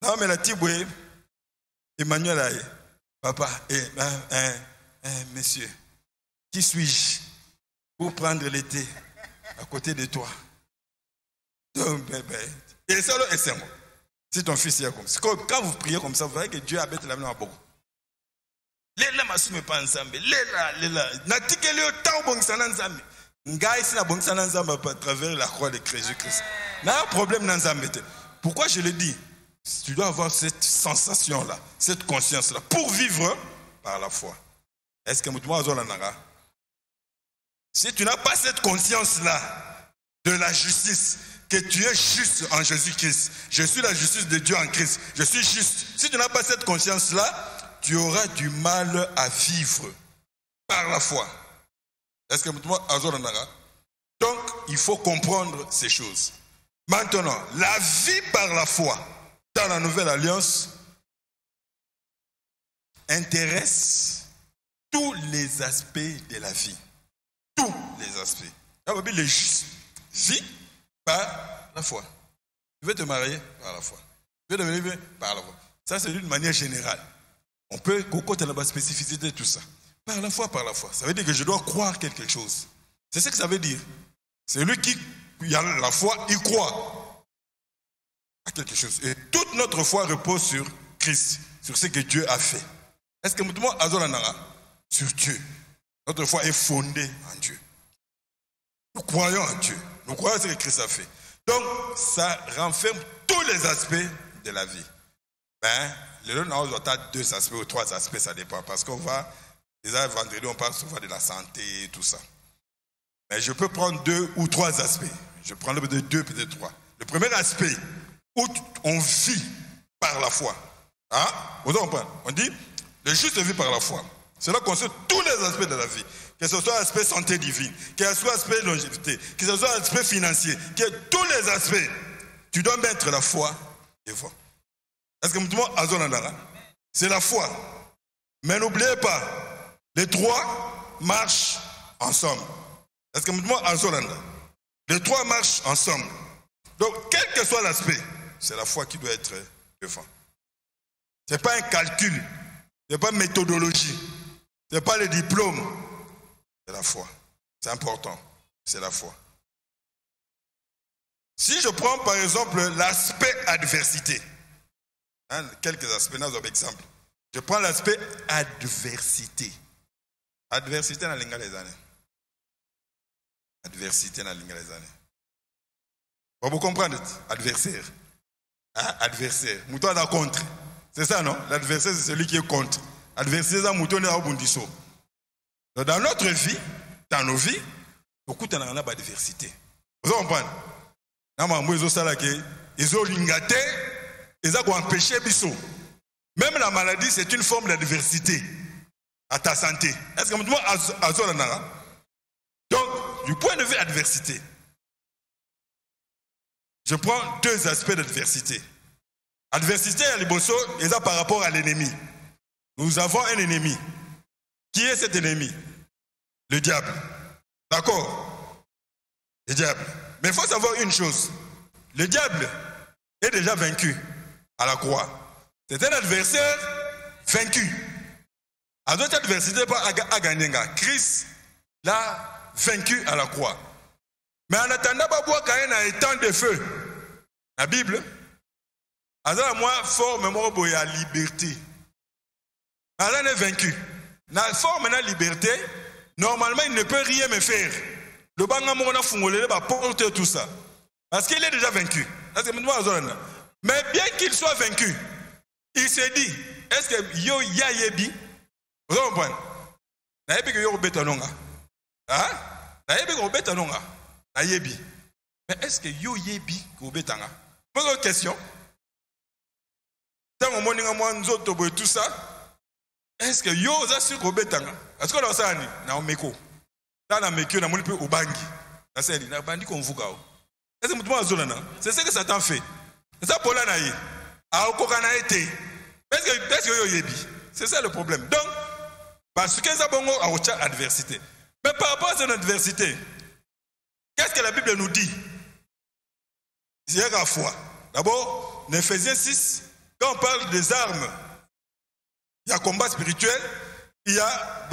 [SPEAKER 1] Non, mais la Tiboué, Emmanuel Aïe, papa, monsieur, qui suis-je pour prendre l'été à côté de toi? Et ça, c'est moi. Si ton fils est comme ça. Quand vous priez comme ça, vous voyez que Dieu habite la main à beaucoup. Les là, m'assume pas ensemble. Les là. N'attiquez-le autant bon que ça n'ensemble. À travers la croix de Jésus-Christ. Il y a un problème dans Zambé. Pourquoi je le dis? Tu dois avoir cette sensation-là, cette conscience-là, pour vivre par la foi. Est-ce que si tu n'as pas cette conscience-là de la justice, que tu es juste en Jésus-Christ, je suis la justice de Dieu en Christ, je suis juste. Si tu n'as pas cette conscience-là, tu auras du mal à vivre par la foi. Est-ce que donc, il faut comprendre ces choses. Maintenant, la vie par la foi dans la nouvelle alliance intéresse tous les aspects de la vie. Tous les aspects. Le juste vie par la foi. Tu veux te marier par la foi. Tu veux devenir par la foi. Ça, c'est d'une manière générale. On peut côté la spécificité de tout ça. Par la foi, par la foi. Ça veut dire que je dois croire quelque chose. C'est ce que ça veut dire. C'est lui qui a la foi, il croit à quelque chose. Et toute notre foi repose sur Christ, sur ce que Dieu a fait. Est-ce que nous devons azolanara sur Dieu? Notre foi est fondée en Dieu. Nous croyons en Dieu. Nous croyons à ce que Christ a fait. Donc, ça renferme tous les aspects de la vie. Le long, on a 2 aspects ou 3 aspects, ça dépend. Parce qu'on va... Déjà, vendredi, on parle souvent de la santé et tout ça. Mais je peux prendre 2 ou 3 aspects. Je prends peut-être 2, peut-être 3. Le premier aspect, où on vit par la foi. Hein? On dit, le juste vit par la foi. Cela concerne tous les aspects de la vie. Que ce soit l'aspect santé divine, que ce soit l'aspect longévité, que ce soit l'aspect financier, que tous les aspects, tu dois mettre la foi devant. Est-ce que tout le monde a besoin? C'est la foi. Mais n'oubliez pas, les 3 marchent ensemble. Est-ce que nous les 3 marchent ensemble. Donc, quel que soit l'aspect, c'est la foi qui doit être devant. Ce n'est pas un calcul, ce n'est pas une méthodologie, ce n'est pas le diplôme. C'est la foi. C'est important. C'est la foi. Si je prends par exemple l'aspect adversité, quelques aspects, nous avons exemple. Je prends l'aspect adversité. Adversité dans les années. Adversité dans les années. Vous comprenez? Adversaire. Adversaire. Mouton est contre. C'est ça, non? L'adversaire, c'est celui qui est contre. Adversaire, c'est mouton est au bundiso. Dans notre vie, dans nos vies, beaucoup de gens ont d'adversité. Vous comprenez? Ils ont lingaté, ils ont empêché biso. Même la maladie, c'est une forme d'adversité à ta santé. Est-ce que vous avez donc, du point de vue adversité, je prends 2 aspects d'adversité. Adversité à l'Ibosso, et ça par rapport à l'ennemi. Nous avons un ennemi. Qui est cet ennemi? Le diable. D'accord? Le diable. Mais il faut savoir une chose. Le diable est déjà vaincu à la croix. C'est un adversaire vaincu. À notre adversité, pas à gagner. Christ l'a vaincu à la croix. Mais en attendant, quand il y a un temps de feu, la Bible, à moi, fort, mais moi, il y a liberté. Alors, il est vaincu. Dans la forme de la liberté, normalement, il ne peut rien me faire. Le bangamo, on a fongolé, il va porter tout ça. Parce qu'il est déjà vaincu. Mais bien qu'il soit vaincu, il s'est dit, est-ce que yo ya yebi? Vous comprenez? Na yebi que yo beta nonga. Hein? Na yebi que beta nonga. Na yebi. Mais est-ce que yo yebi que beta nga? Bonne question. Tant au monde nga moi nzoto boy tout ça. Est-ce que yo oza sur kobetanga? Est-ce que dans ça na omeko? Là na mekio na moni pe obangi. Na seli na bandi konvuka o. Est-ce que mutumo azolana? C'est ce que Satan fait. C'est ça pour la naïe. A okokana été. Est-ce que yo yebi? C'est ça le problème. Donc parce que ça bongo a autre adversité. Mais par rapport à cette adversité, qu'est-ce que la Bible nous dit? Il y a la foi. D'abord, en Ephésiens 6, quand on parle des armes, il y a combat spirituel, il y a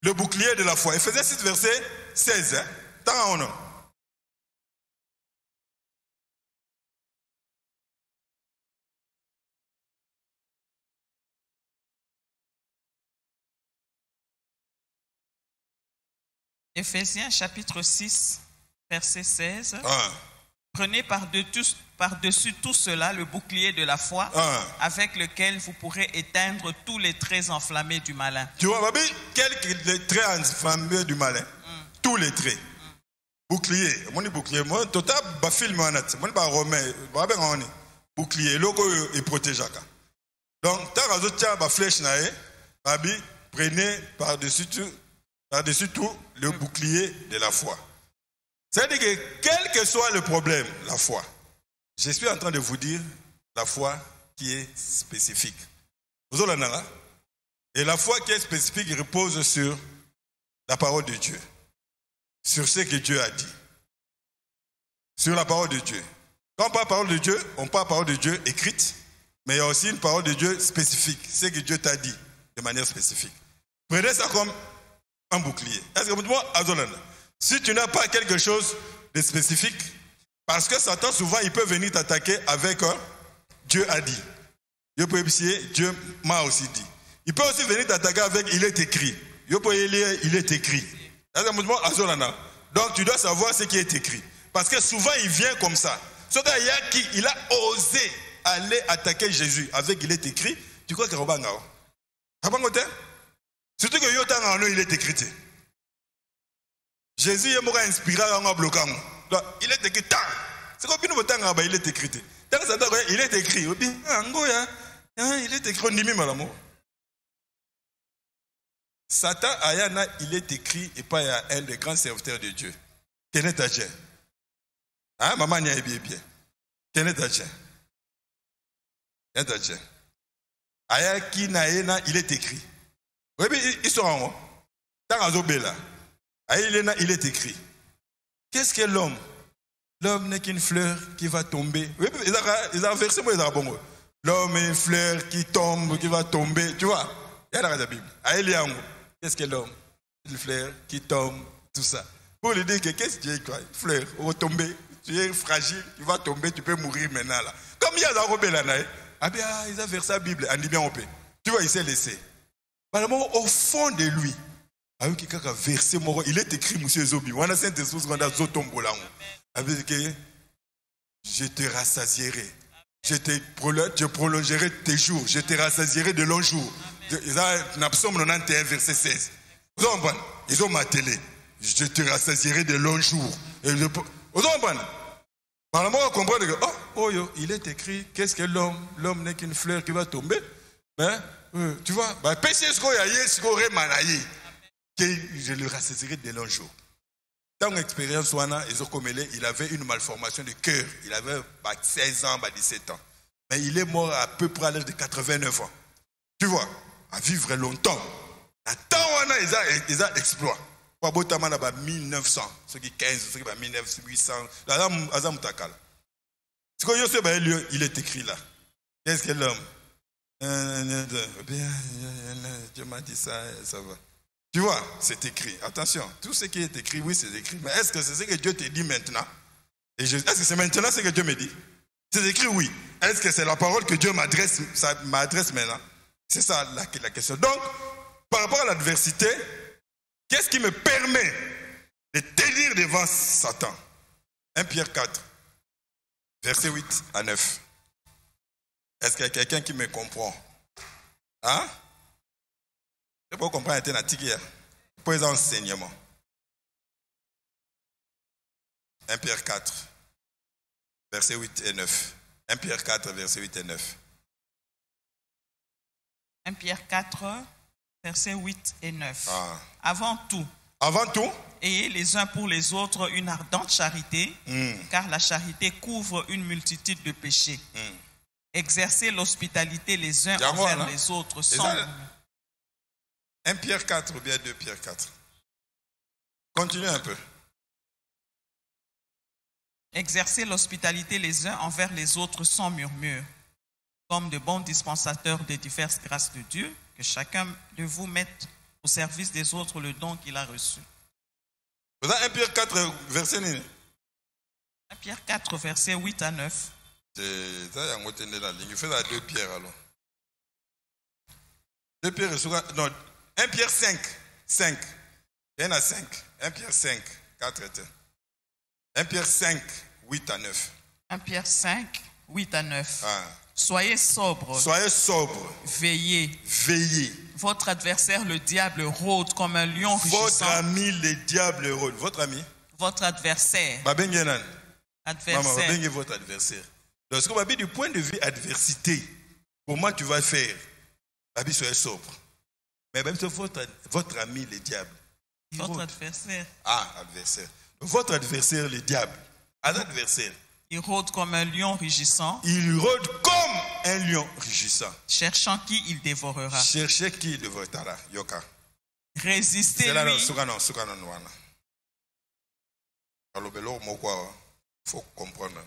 [SPEAKER 1] le bouclier de la foi. Ephésiens 6, verset 16. Tant en nom.
[SPEAKER 2] Ephésiens chapitre 6, verset 16. Prenez par-dessus tout cela le bouclier de la foi, avec lequel vous pourrez éteindre tous les traits enflammés du malin.
[SPEAKER 1] Tu vois, Babi, quelques traits enflammés du malin. Tous les traits. Bouclier. Mon bouclier. Moi, total, ba film en at. Mon ba romain. Ba ben on est. Bouclier. Logo et protège. Donc, t'as raison, tiens, ba flèche nae. Babi, prenez par-dessus tout le bouclier de la foi. C'est-à-dire que quel que soit le problème, la foi, je suis en train de vous dire la foi qui est spécifique. Vous avez là? Et la foi qui est spécifique repose sur la parole de Dieu, sur ce que Dieu a dit, sur la parole de Dieu. Quand on parle de parole de Dieu, on parle de parole de Dieu écrite, mais il y a aussi une parole de Dieu spécifique, ce que Dieu t'a dit de manière spécifique. Prenez ça comme un bouclier. Est-ce que vous si tu n'as pas quelque chose de spécifique, parce que Satan souvent il peut venir t'attaquer avec Dieu a dit. Dieu peut essayer, Dieu m'a aussi dit. Il peut aussi venir t'attaquer avec il est écrit. Dieu peut lire il est écrit. Donc tu dois savoir ce qui est écrit. Parce que souvent il vient comme ça. Sauf qu'il y a qui il a osé aller attaquer Jésus avec il est écrit. Tu crois que surtout que Yotan il est écrit. Jésus est inspiré à un bloquant. Il est écrit. C'est comme il est écrit. Il est écrit. Il est écrit. Satan ayana, il est écrit et pas un des grands serviteurs de Dieu. Kenneth Adjen. Hein, maman n'y a bien bien. Kenneth Adjen. Kenneth Adjen. Aya qui naena, il est écrit. Oui, ils sont en haut. Tanazobela. Il est écrit. Qu'est-ce que l'homme? L'homme n'est qu'une fleur qui va tomber. Oui, ils ont versé moi, ils ont bon. L'homme est une fleur qui tombe, qui va tomber. Tu vois? Il y a la Bible. Qu'est-ce que l'homme? Une fleur qui tombe, tout ça. Pour lui dire que qu'est-ce que tu es quoi? Une fleur, on va tomber. Tu es fragile, tu vas tomber, tu peux mourir maintenant là. Comme il y a la robe là, ils ont versé la Bible, on dit bien on peut. Tu vois, il s'est laissé. Malheureusement, au fond de lui, il est écrit, monsieur Zobi, on a cette chose qu'on a zotombola. Je te rassasierai. Je prolongerai tes jours. Je te rassasierai de longs jours. Ils ont Psaume 91, verset 16. Ils ont ma télé. Je te rassasierai de longs jours. Vous comprenez? Malheureusement, on comprend que, il est écrit, qu'est-ce que l'homme? L'homme n'est qu'une fleur qui va tomber. Tu vois, je le rassasierai de longs jours. Dans mon expérience, il avait une malformation de cœur. Il avait 16 ans, 17 ans. Mais il est mort à peu près à l'âge de 89 ans. Tu vois, à vivre longtemps. Ils ont exploit. Pas beau temps, 1900, ceux qui 15, ceux qui 1800. Il est écrit là. Qu'est-ce que l'homme? Dieu m'a dit ça, ça va. Tu vois, c'est écrit. Attention, tout ce qui est écrit, oui, c'est écrit. Mais est-ce que c'est ce que Dieu te dit maintenant? Est-ce que c'est maintenant ce que Dieu me dit? C'est écrit, oui. Est-ce que c'est la parole que Dieu m'adresse maintenant? C'est ça la question. Donc, par rapport à l'adversité, qu'est-ce qui me permet de tenir devant Satan? 1 Pierre 4, verset 8 à 9. Est-ce qu'il y a quelqu'un qui me comprend? Hein? Je peux comprendre un hier. Pour les enseignements. 1 Pierre 4, verset 8 et 9. 1 Pierre 4, verset 8 et 9.
[SPEAKER 2] 1 Pierre 4, versets 8 et 9.
[SPEAKER 1] Ah.
[SPEAKER 2] Avant tout, ayez les uns pour les autres une ardente charité, car la charité couvre une multitude de péchés. Exercez l'hospitalité les uns envers les autres sans...
[SPEAKER 1] 1 Pierre 4 ou bien 2 Pierre 4. Continuez un peu.
[SPEAKER 2] Exercez l'hospitalité les uns envers les autres sans murmure, comme de bons dispensateurs des diverses grâces de Dieu, que chacun de vous mette au service des autres le don qu'il a reçu.
[SPEAKER 1] Vous avez 1 Pierre 4, verset 9.
[SPEAKER 2] 1 Pierre 4, verset 8 à 9.
[SPEAKER 1] C'est ça, il y a ligne. Fais ça 2 Pierre alors. 2 Pierre, non, 1 Pierre 5. 5. Il y en a 5. 1 Pierre 5, 4 et 1 Pierre 5, 8 à 9.
[SPEAKER 2] 1 Pierre 5, 8 à 9.
[SPEAKER 1] Ah.
[SPEAKER 2] Soyez sobres.
[SPEAKER 1] Soyez sobres.
[SPEAKER 2] Veillez.
[SPEAKER 1] Veillez.
[SPEAKER 2] Votre adversaire, le diable, rôde comme un lion rugissant.
[SPEAKER 1] Votre ami, le diable, rôde. Votre ami?
[SPEAKER 2] Votre adversaire.
[SPEAKER 1] Adversaire. Maman, votre adversaire. Lorsque vous avez du point de vue adversité, comment tu vas faire? Babi, soyez sobre. Mais même votre ami, le diable.
[SPEAKER 2] Votre adversaire.
[SPEAKER 1] Ah, adversaire. Votre adversaire, le diable. Un adversaire.
[SPEAKER 2] Il rôde comme un lion rugissant.
[SPEAKER 1] Il rôde comme un lion rugissant.
[SPEAKER 2] Cherchant qui il dévorera.
[SPEAKER 1] Cherchez qui il dévorera. Yoka.
[SPEAKER 2] Résistez-lui.
[SPEAKER 1] Il faut comprendre.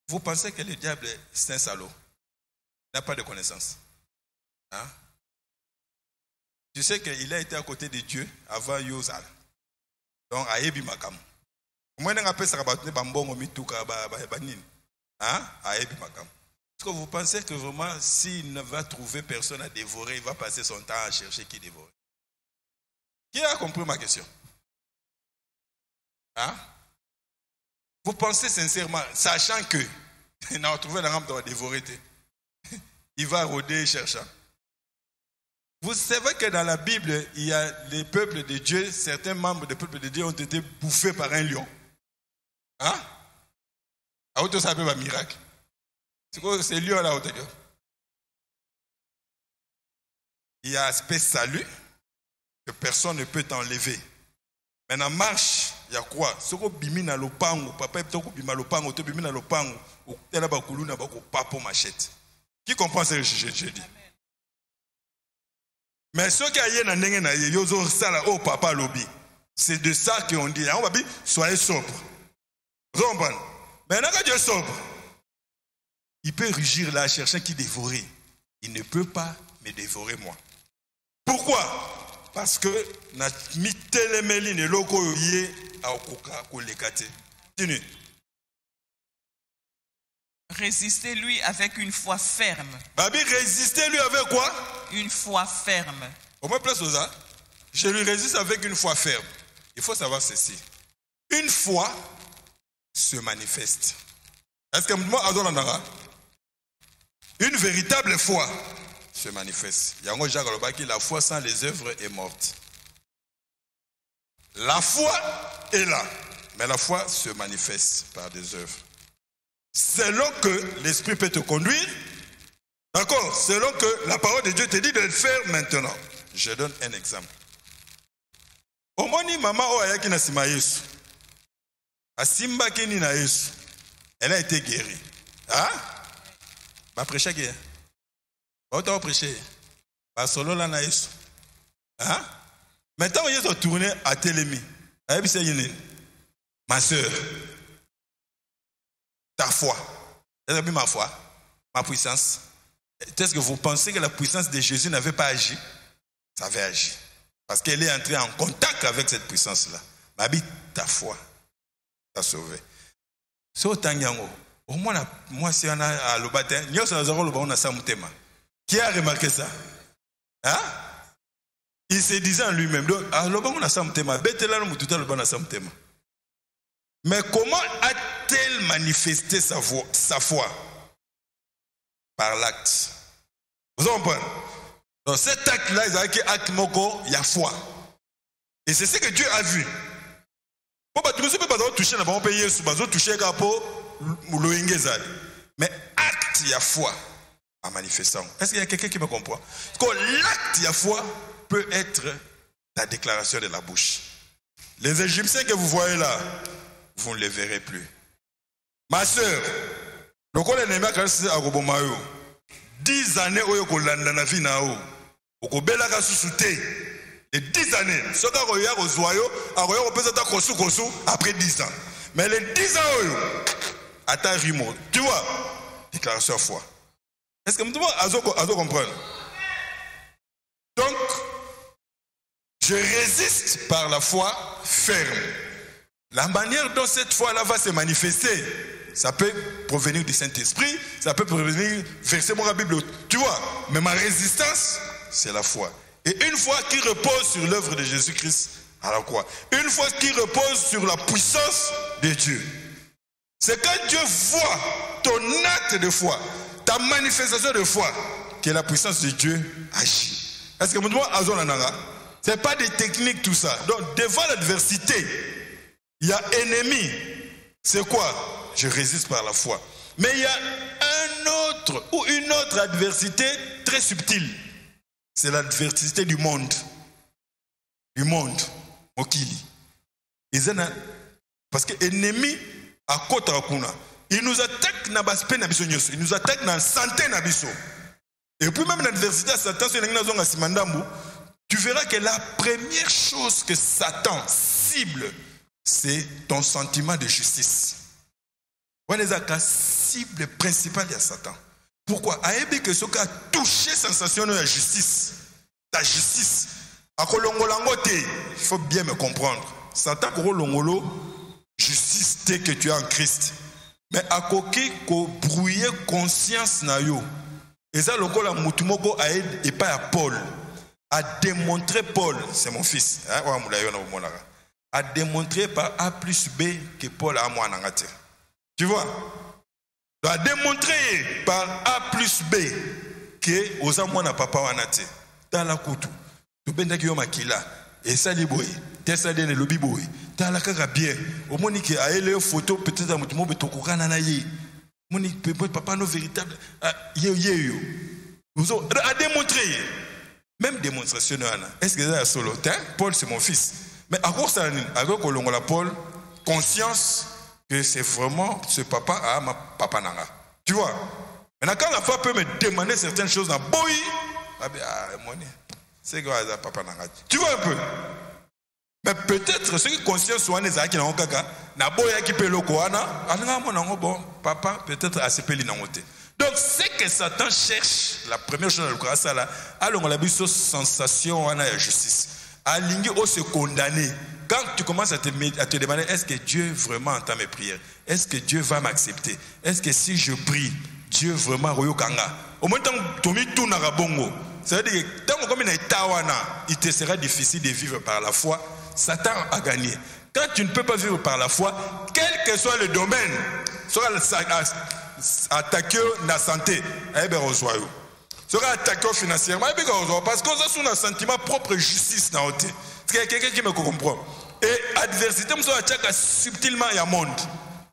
[SPEAKER 1] Vous pensez que le diable c'est un salaud? Il n'a pas de connaissance. Hein? Tu sais qu'il a été à côté de Dieu avant Yosal. Donc, Aebi Makam. Moi, je ne sais pas si est-ce que vous pensez que vraiment, s'il ne va trouver personne à dévorer, il va passer son temps à chercher qui dévore? Qui a compris ma question? Hein? Vous pensez sincèrement, sachant que il a trouvé la rampe de dévorer, il va rôder cherchant. Vous savez que dans la Bible, il y a les peuples de Dieu, certains membres des peuples de Dieu ont été bouffés par un lion. Hein? À autre, ça s'appelle un miracle. C'est quoi ce lion-là? Il y a aspect salut que personne ne peut t'enlever. Maintenant, marche, il y a quoi? Ce qu'on bimi na lopango, papa est peut-être bima lopango, tu bimi na lopango, ou tela bakulu na bako papo machette. Qui comprend ce que je dis? Mais ceux qui aillent dans n'engé na yozo sala oh papa lobby, c'est de ça qu'on dit. On va dire soyez sobre. Romban. Maintenant quand Dieu est sobre, il peut rugir là, chercher qui dévorer. Il ne peut pas me dévorer moi. Pourquoi? Parce que na mitelemeli ne loko yé a okoka ko lekate. Continue.
[SPEAKER 2] Résistez-lui avec une foi ferme.
[SPEAKER 1] Babi, résistez-lui avec quoi?
[SPEAKER 2] Une foi ferme.
[SPEAKER 1] Au moins place aux ça. Je lui résiste avec une foi ferme. Il faut savoir ceci. Une foi se manifeste. Est-ce que moi, une véritable foi se manifeste. Yango Jacques Alobaki, la foi sans les œuvres est morte. La foi est là, mais la foi se manifeste par des œuvres. Selon que l'esprit peut te conduire, d'accord, selon que la parole de Dieu te dit de le faire maintenant. Je donne un exemple. Omoni mama oyaki na sima Yesu. Asimba kini na Yesu. Elle a été guérie. Hein? Ba prêcher guerre. Ba autant prêcher. Ba solo la na Yesu. Hein? Maintenant Yesu a tourné à Télémi. Ayebi se yene. Ma sœur. Ta foi. Est-ce que ma foi? Ma puissance. Est-ce que vous pensez que la puissance de Jésus n'avait pas agi? Ça avait agi. Parce qu'elle est entrée en contact avec cette puissance-là. Ma vie, ta foi t'a sauvé. C'est autant yango. Au moins, moi, si on a à l'obatin, qui a remarqué ça? Hein? Il se disait en lui-même, mais comment a-t-elle manifesté sa foi? Par l'acte. Vous comprenez? Dans cet acte-là, il y a un acte moko, il y a foi. Et c'est ce que Dieu a vu. Mais acte, il y a foi. en manifestant. Est-ce qu'il y a quelqu'un qui me comprend? Parce que l'acte de la foi peut être la déclaration de la bouche. Les Égyptiens que vous voyez là, vous ne les verrez plus. Ma soeur, le col est némé quand c'est à Robomayo. 10 années où il y a la vie nao. Au Kobela Kasusuté. Les 10 années. Ce qu'il y a au Zoyo, après 10 ans. Mais les 10 ans, attends, Rimo. Tu vois, déclaration à foi. Est-ce que vous comprenez? Donc, je résiste par la foi ferme. La manière dont cette foi-là va se manifester, ça peut provenir du Saint-Esprit, ça peut provenir, verser mon Bible, tu vois. Mais ma résistance, c'est la foi. Et une fois qu'il repose sur l'œuvre de Jésus-Christ à la croix, une fois qu'il repose sur la puissance de Dieu, c'est quand Dieu voit ton acte de foi, ta manifestation de foi, que la puissance de Dieu agit. Est-ce que vous dites, ce n'est pas des techniques tout ça. Donc devant l'adversité, il y a ennemi. C'est quoi? Je résiste par la foi. Mais il y a un autre ou une autre adversité très subtile. C'est l'adversité du monde. Du monde. Okili. Parce que l'ennemi, à côté de il nous attaque dans l'aspect de il nous attaque dans la santé. Et puis même l'adversité, Satan, tu verras que la première chose que Satan cible, c'est ton sentiment de justice. Voilà la cible principale de Satan. Pourquoi? Il a touché la sensation de la justice. Ta justice. Il faut bien me comprendre. Satan a justice dès que tu es en Christ. Mais à côté ko brouiller conscience na yo. Et ça le la mutumoko a aide et pas à Paul a démontré Paul, c'est mon fils, a démontré par A plus B que Paul a moi nangate. Tu vois? A démontré par A plus B que osa moi na papa wanate. Dans la koutou. Tu benda ki yo makila. Et ça li boy. Tessa de lobi boy. Dans la kaka bien. Au moni ki a ele photo peut-être à mutumo betokuka na ye. Moni papa no véritable. Yo. A démontré. Même démonstration. Est-ce que c'est solo? Paul c'est mon fils. Mais à quoi ça avec la Paul, conscience que c'est vraiment ce papa à ma papa nanga. Tu vois? Maintenant quand la foi peut me demander certaines choses dans boy, c'est quoi ça papa nanga. Tu vois un peu? Mais peut-être ceux qui conscience sont les qui n'ont kaka na boya qui peut le koana, alanga mon bon papa peut-être à se peli nangote. Donc c'est que Satan cherche la première chose à le ça là, alors on a vu cette sensation on a la justice. Aligné au se condamner. Quand tu commences à te demander est-ce que Dieu vraiment entend mes prières? Est-ce que Dieu va m'accepter? Est-ce que si je prie, Dieu vraiment royokanga? Au moins tant tomi tout na bongo. Ça veut dire que tant comme il te sera difficile de vivre par la foi. Satan a gagné. Quand tu ne peux pas vivre par la foi, quel que soit le domaine, soit attaqué la santé, sera attaqué financièrement, parce qu'on a sous un sentiment propre justice. Parce qu'il y a quelqu'un qui me comprend. Et adversité, nous attaque subtilement il y a monde.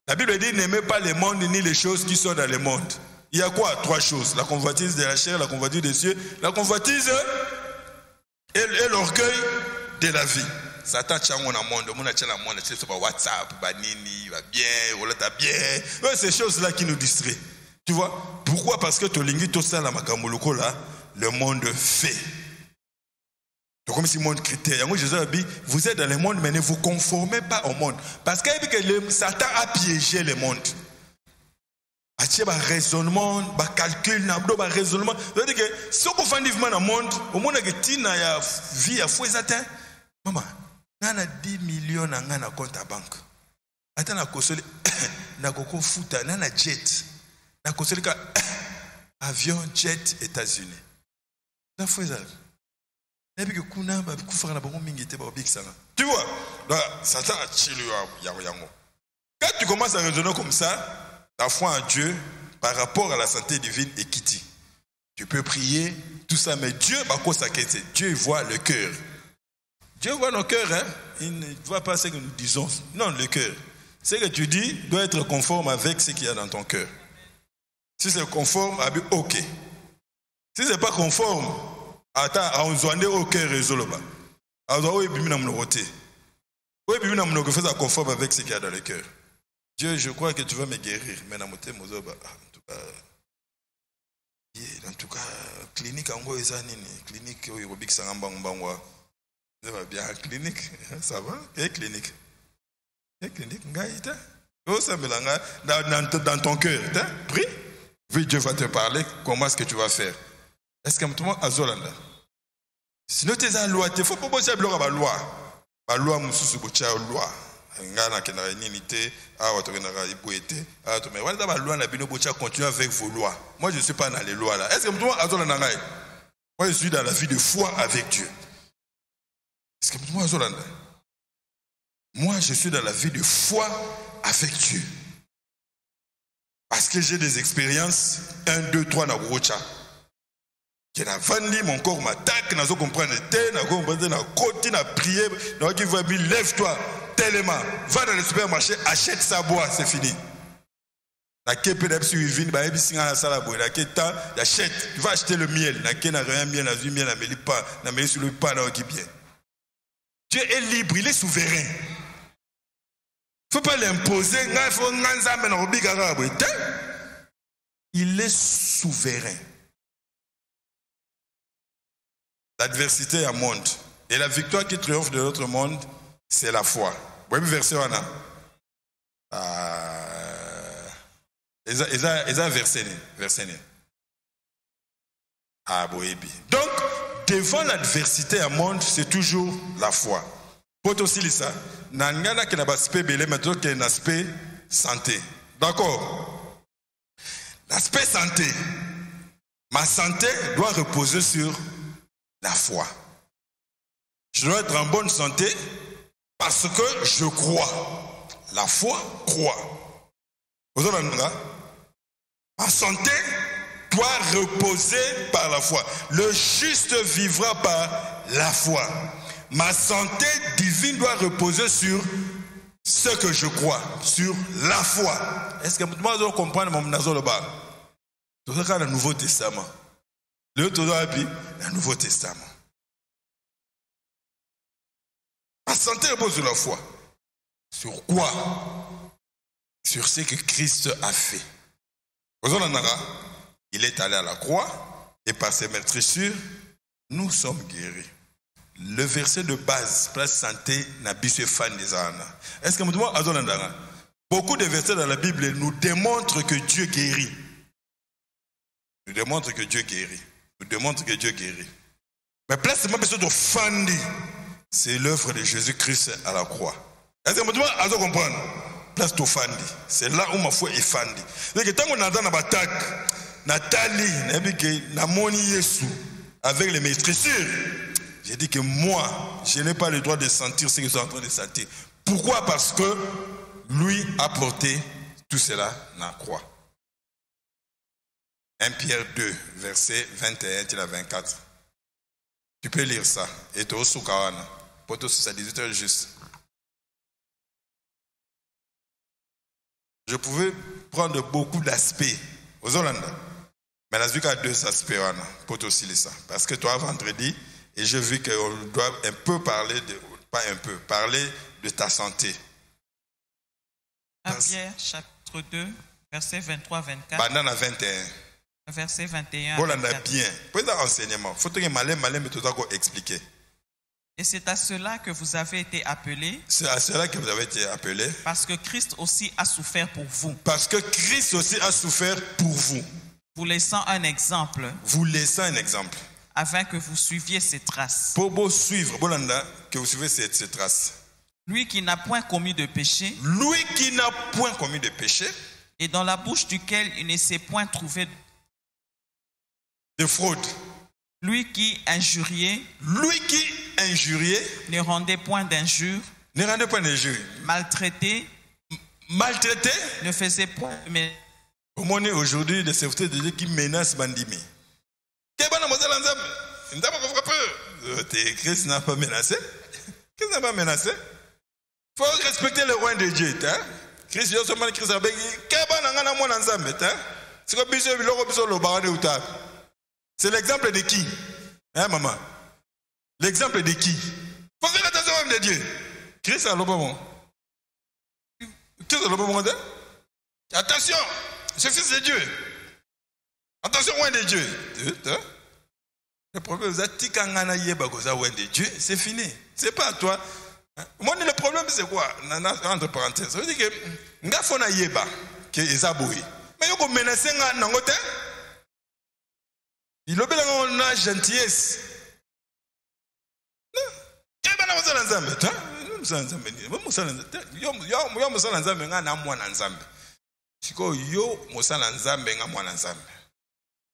[SPEAKER 1] La Bible dit n'aimez pas le monde ni les choses qui sont dans le monde. Il y a quoi? 3 choses. La convoitise de la chair, la convoitise des cieux, la convoitise et l'orgueil de la vie. Satan tchango na monde, on a tchala monde, c'est sur WhatsApp, banini, va bien, on l'a bien. Ces choses-là qui nous distraient. Tu vois? Pourquoi? Parce que tu lingi tout ça la makamoloko là, le monde fait. Donc comme si le monde critère. Jésus a dit, vous êtes dans le monde, mais ne vous conformez pas au monde. Parce que Satan a piégé le monde. Il y a un raisonnement, un calcul, un raisonnement. C'est-à-dire que si on fait vivement dans le monde, au monde qui tient la vie à fouet, maman, on a 10 millions dans un compte à banque. Attends, on a consolé, on a coco foot, on a jet. On a consolé avion, jet, États-Unis. On a fait ça. Tu vois, ça t'a chillé. Quand tu commences à raisonner comme ça, ta foi en Dieu par rapport à la santé divine est quittée. Tu peux prier, tout ça, mais Dieu, Dieu voit le cœur. Dieu voit nos cœurs, hein? Il ne voit pas ce que nous disons. Non, le cœur. Ce que tu dis doit être conforme avec ce qu'il y a dans ton cœur. Si c'est conforme, ok. Si ce n'est pas conforme, attends, on doit au cœur résolve. On doit conforme avec ce qu'il y a dans le cœur. Dieu, je crois que tu vas me guérir. Mais en tout cas, clinique en clinique aérobique ça va bien, clinique, ça va? Quelle clinique? Quelle clinique? Dans ton cœur, prie. Oui, Dieu va te parler. Comment est-ce que tu vas faire? Est-ce que tu as Zolanda? Sinon, tu es en loi. Il ne faut pas bosser avec la loi. La loi, c'est une loi. Continue avec vos lois. Moi, je ne suis pas dans les lois là. Est-ce que moi, je suis dans la vie de foi avec Dieu. Est-ce que moi, je suis dans la vie de foi avec Dieu. Parce que j'ai des expériences 1, 2, 3 dans Rocha. Mon corps m'attaque, je comprends le thé, je comprends le côté, je prier, je lève-toi. Tellement, va dans le supermarché, achète sa boîte, c'est fini. Tu vas acheter le miel. Dieu est libre, il est souverain. Il ne faut pas l'imposer. Il est souverain. L'adversité est un monde. Et la victoire qui triomphe de notre monde, c'est la foi. Vous voyez le verset là? Verset. Donc, devant l'adversité à monde, c'est toujours la foi. Pour aussi ça, nangana qui n'a pas aspect belé, mais qui a un aspect santé. D'accord? L'aspect santé. Ma santé doit reposer sur la foi. Je dois être en bonne santé parce que je crois. La foi croit. Vous avez entendu? Ma santé doit reposer par la foi. Le juste vivra par la foi. Ma santé divine doit reposer sur ce que je crois, sur la foi. Est-ce que moi je comprends mon nazo le bas? Tout ça le Nouveau Testament. Le Nouveau Testament. Ma santé repose sur la foi. Sur quoi? Sur ce que Christ a fait. Il est allé à la croix et par ses meurtrissures, nous sommes guéris. Le verset de base, place santé, n'a pas fan des ânes. Est-ce que beaucoup de versets dans la Bible nous démontrent que Dieu guérit. Nous démontrent que Dieu guérit. Nous démontrent que Dieu guérit. Mais place seulement besoin de fandi. C'est l'œuvre de Jésus-Christ à la croix. Est-ce que vous comprenez? Place to fandi. C'est là où ma foi est fandi. C'est que tant qu'on a dans la bataille, Nathalie, Namoni Yesu, avec les maîtressures, j'ai dit que moi, je n'ai pas le droit de sentir ce que je suis en train de sentir. Pourquoi? Parce que lui a porté tout cela dans la croix. 1 Pierre 2, verset 21-24. Tu peux lire ça. Et tu as aussi pour tous ça 18h juste. Je pouvais prendre beaucoup d'aspects aux Hollandais. Mais la vie a deux aspects pour aussi lire ça. Parce que toi, vendredi, et j'ai vu qu'on doit un peu parler parler de ta santé.
[SPEAKER 2] 1 Pierre, chapitre 2, verset 23-24.
[SPEAKER 1] Banana 21.
[SPEAKER 2] Verset 21.
[SPEAKER 1] Bon, on a bien. Pour les enseignements, il faut que malin, mais tout ça qu'on explique.
[SPEAKER 2] Et c'est à cela que vous avez été appelés.
[SPEAKER 1] C'est à cela que vous avez été appelés.
[SPEAKER 2] Parce que Christ aussi a souffert pour vous.
[SPEAKER 1] Parce que Christ aussi a souffert pour vous.
[SPEAKER 2] Vous laissant un exemple.
[SPEAKER 1] Vous laissant un exemple.
[SPEAKER 2] Afin que vous suiviez ses traces.
[SPEAKER 1] Pour vous suivre, que vous suivez ses traces.
[SPEAKER 2] Lui qui n'a point commis de péché.
[SPEAKER 1] Lui qui n'a point commis de péché.
[SPEAKER 2] Et dans la bouche duquel il ne s'est point trouvé
[SPEAKER 1] de fraude.
[SPEAKER 2] Lui qui injuriait.
[SPEAKER 1] Lui qui injuriait.
[SPEAKER 2] Ne rendait point d'injure.
[SPEAKER 1] Ne rendait point d'injure.
[SPEAKER 2] Maltraité.
[SPEAKER 1] Maltraité.
[SPEAKER 2] Ne faisait point. Mais
[SPEAKER 1] on est aujourd'hui des serviteurs de Dieu qui menacent Bandimi. Christ n'a pas menacé. Christ n'a pas menacé. Il faut respecter le roi de Dieu. Christ, il seulement Christ a dit, c'est C'est l'exemple de qui? Hein, maman? L'exemple de qui? Faut faire attention au homme de Dieu. Christ a l'obéissance. Christ a l'obéissance. Attention, c'est fils de Dieu. Attention, loin de Dieu. Le problème, c'est fini. C'est pas à toi. Moi, le problème, c'est quoi? Entre parenthèses. Ça veut dire que il faut que yeba que ezaboui. Mais il faut menacer nangote. Il obéit à gentillesse.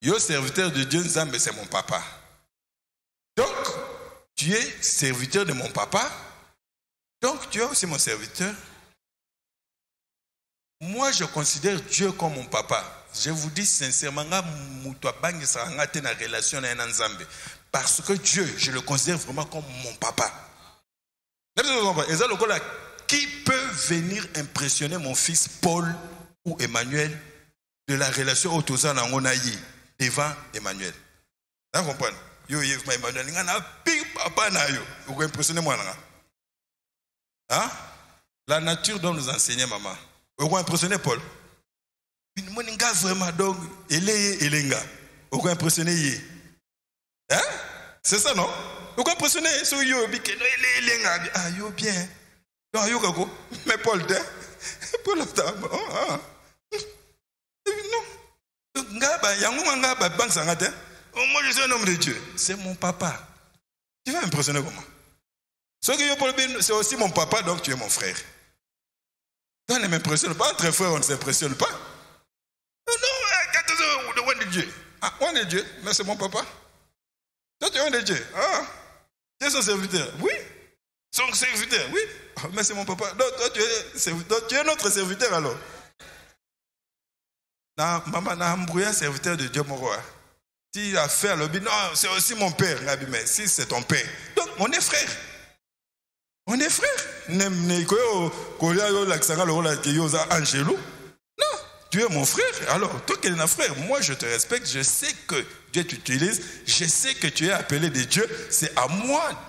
[SPEAKER 1] Yo serviteur de Dieu, Nzambe c'est mon papa. Donc, tu es serviteur de mon papa. Donc, tu es aussi mon serviteur. Moi, je considère Dieu comme mon papa. Je vous dis sincèrement, parce que Dieu, je le considère vraiment comme mon papa. Qui peut venir impressionner mon fils Paul ou Emmanuel de la relation autour de devant Emmanuel? Vous comprenez? Emmanuel, vous pouvez impressionner moi. Hein? La nature doit nous enseigner, maman. Vous pouvez impressionner Paul? Vraiment, donc, Elenga. Vous pouvez impressionner. Hein? C'est ça, non? Vous pouvez impressionner. Ah, yo bien. Mais Paul, Paul, non. Moi, je suis un homme de Dieu. C'est mon papa. Tu vas impressionner comment? C'est aussi mon papa, donc tu es mon frère. On ne m'impressionne pas. Entre frères, on ne s'impressionne pas. Non, loin de Dieu. Ah, loin de Dieu, mais c'est mon papa. Toi, tu es loin de Dieu. Ah, tu es son serviteur. Oui. Son serviteur, oui. Mais c'est mon papa. Donc, toi, tu es notre serviteur alors. Maman, serviteur de Dieu, mon roi. Si a fait le non, c'est aussi mon père. Mais si c'est ton père, donc on est frère. On est frère. Non, tu es mon frère. Alors, toi qui es un frère, moi je te respecte. Je sais que Dieu t'utilise. Je sais que tu es appelé de Dieu. C'est à moi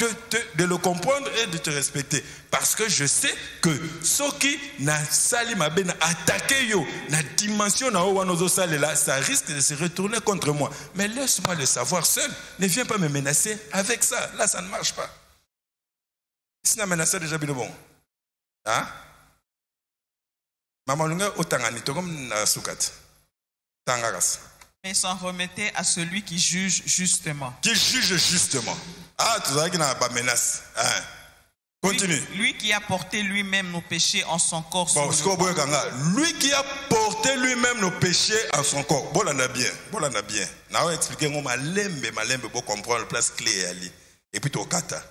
[SPEAKER 1] de le comprendre et de te respecter. Parce que je sais que ce qui n'a sali ma ben attaqué yo, na dimension na owa sali là, ça risque de se retourner contre moi. Mais laisse-moi le savoir seul. Ne viens pas me menacer avec ça. Là, ça ne marche pas. Si n'a menacé déjà bien bon. Hein? Maman lunga otangani to comme na sukat. Tangaras.
[SPEAKER 2] Mais s'en remettait à celui qui juge justement.
[SPEAKER 1] Qui juge justement. Ah, tu sais qu'il n'a pas menace. Hein? Continue.
[SPEAKER 2] Lui qui a porté lui-même nos péchés en son corps.
[SPEAKER 1] Bon, lui qui a porté lui-même nos péchés en son corps. Bon, on a bien. Bon, on a bien. Now expliquer moi malembe pour comprendre la place clé ali. Et puis tokata.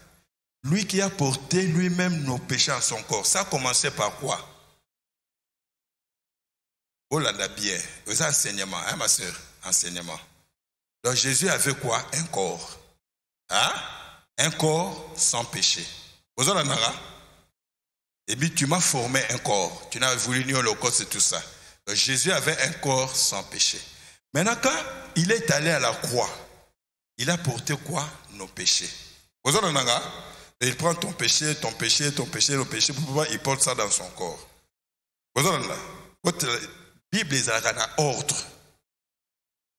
[SPEAKER 1] Lui qui a porté lui-même nos péchés en son corps. Ça a commencé par quoi? Bon, on a bien. C'est enseignement, hein, ma soeur? Enseignement. Donc Jésus avait quoi? Un corps. Hein? Un corps sans péché. Et puis tu m'as formé un corps. Tu n'as voulu ni holocauste et tout ça. Donc Jésus avait un corps sans péché. Maintenant, quand il est allé à la croix, il a porté quoi? Nos péchés. Et il prend ton péché, il porte ça dans son corps. Votre Bible est en ordre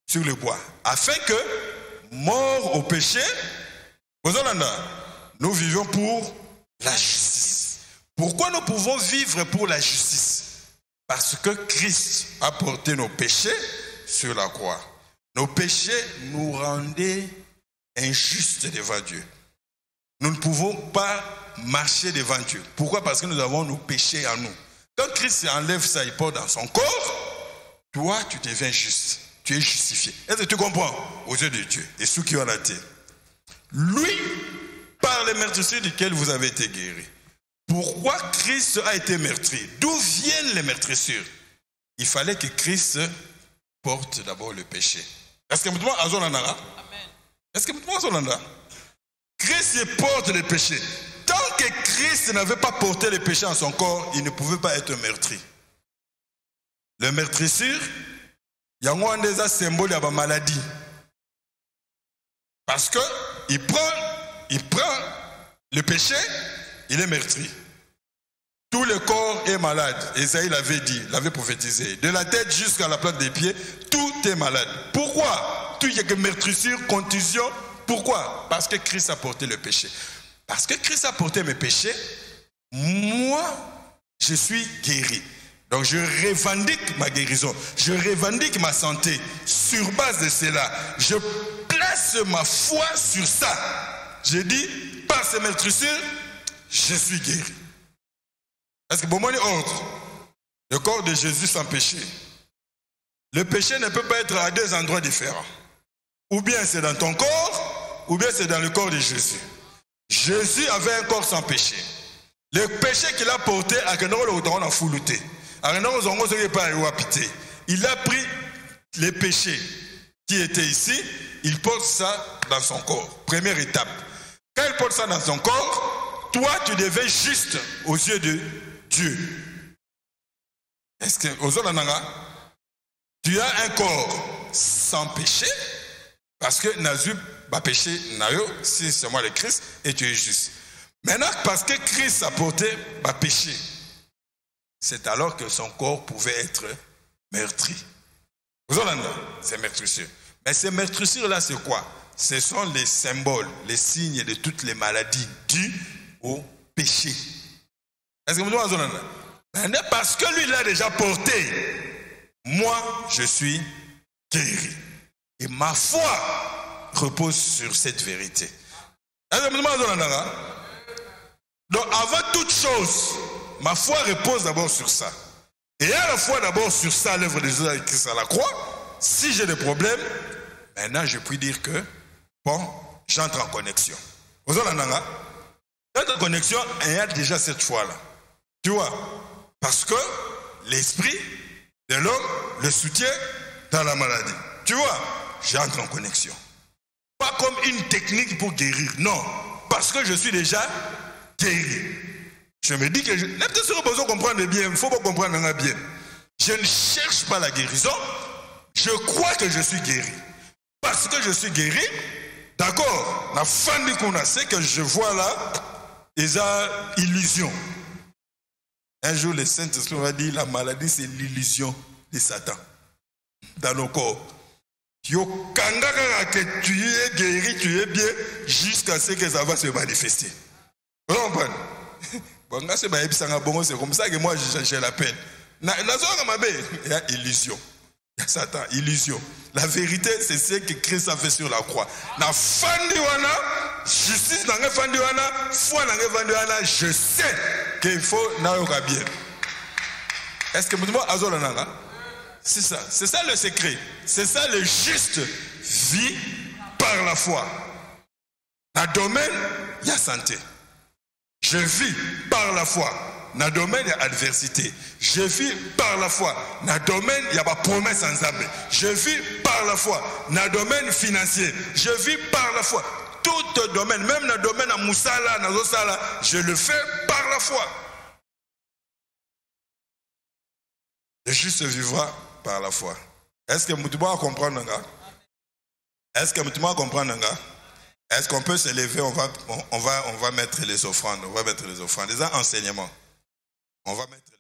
[SPEAKER 1] sur le bois. Afin que, mort au péché, nous vivions pour la justice. Pourquoi nous pouvons vivre pour la justice? Parce que Christ a porté nos péchés sur la croix. Nos péchés nous rendaient injustes devant Dieu. Nous ne pouvons pas marcher devant Dieu. Pourquoi? Parce que nous avons nos péchés en nous. Quand Christ enlève ça, il porte dans son corps, toi, tu deviens juste. Tu es justifié. Est-ce que tu comprends? Aux yeux de Dieu et ceux qui ont la terre. Lui, par les meurtrissures duquel vous avez été guéris. Pourquoi Christ a été meurtri? D'où viennent les meurtrissures? Il fallait que Christ porte d'abord le péché. Est-ce que vous dites Amen. Est-ce que vous dites Christ porte le péché. Tant que Christ n'avait pas porté le péché en son corps, il ne pouvait pas être meurtri. Le meurtrissure, il y a un symbole de la maladie. Parce que il prend le péché, il est meurtri. Tout le corps est malade. Esaïe l'avait dit, l'avait prophétisé. De la tête jusqu'à la plante des pieds, tout est malade. Pourquoi? Tout y a que meurtrissure, contusion. Pourquoi? Parce que Christ a porté le péché. Parce que Christ a porté mes péchés, moi, je suis guéri. Donc je revendique ma guérison. Je revendique ma santé. Sur base de cela, je place ma foi sur ça. Je dis, par ces meurtrissures, je suis guéri. Parce que pour moi, le corps de Jésus sans péché. Le péché ne peut pas être à deux endroits différents. Ou bien c'est dans ton corps, ou bien c'est dans le corps de Jésus. Jésus avait un corps sans péché. Le péché qu'il a porté, il a pris les péchés qui étaient ici, il porte ça dans son corps. Première étape. Quand il porte ça dans son corps, toi tu deviens juste aux yeux de Dieu. Est-ce que tu as un corps sans péché parce que Nazu va péché nayo si c'est moi le Christ et tu es juste. Maintenant parce que Christ a porté ma péché, c'est alors que son corps pouvait être meurtri. C'est meurtrissure. Mais ces meurtrissures là c'est quoi? Ce sont les symboles, les signes de toutes les maladies dues au péché. Est-ce que vous me parce que lui, il l'a déjà porté, moi, je suis guéri. Et ma foi repose sur cette vérité. Est-ce que vous me donc, avant toute chose, ma foi repose d'abord sur ça. Et à la fois d'abord sur ça, l'œuvre de Jésus avec Christ à la croix, si j'ai des problèmes, maintenant, je puis dire que, bon, j'entre en connexion. Vous entendez? J'entre en connexion, et il y a déjà cette foi-là. Tu vois, parce que l'esprit de l'homme le soutient dans la maladie. Tu vois, j'entre en connexion. Pas comme une technique pour guérir, non. Parce que je suis déjà guéri. Je me dis que peut-être si vous comprendre bien, il faut pas comprendre bien. Je ne cherche pas la guérison, je crois que je suis guéri. Parce que je suis guéri, d'accord, la fin du qu'on a, c'est que je vois là, ils ont illusion. Un jour, le Saint-Esprit va dire la maladie, c'est l'illusion de Satan dans nos corps. Que tu es guéri, tu es bien, jusqu'à ce que ça va se manifester. Vous comprenez? C'est comme ça que moi, j'ai la peine. Il y a illusion. Il y a Satan, illusion. La vérité, c'est ce que Christ a fait sur la croix. La fin du wana, justice dans la fin du wana, foi dans la fin du wana, je sais qu'il faut n'aura bien. Est-ce que vous dites Azolananga? C'est ça le secret. C'est ça le juste vie par la foi. Dans le domaine, il y a santé. Je vis par la foi. Dans le domaine, il y a adversité. Je vis par la foi. Dans le domaine, il y a pas promesse ensemble. Je vis par la foi. Dans le domaine financier, je vis par la foi. Tout domaine, même dans le domaine à Moussala, dans Osala, je le fais par la foi. Le juste vivra par la foi. Est-ce que vous pouvez comprendre? Est-ce que vous pouvez comprendre? Est-ce qu'on peut se lever? On va mettre les offrandes. On va mettre les offrandes. Les enseignements. On va mettre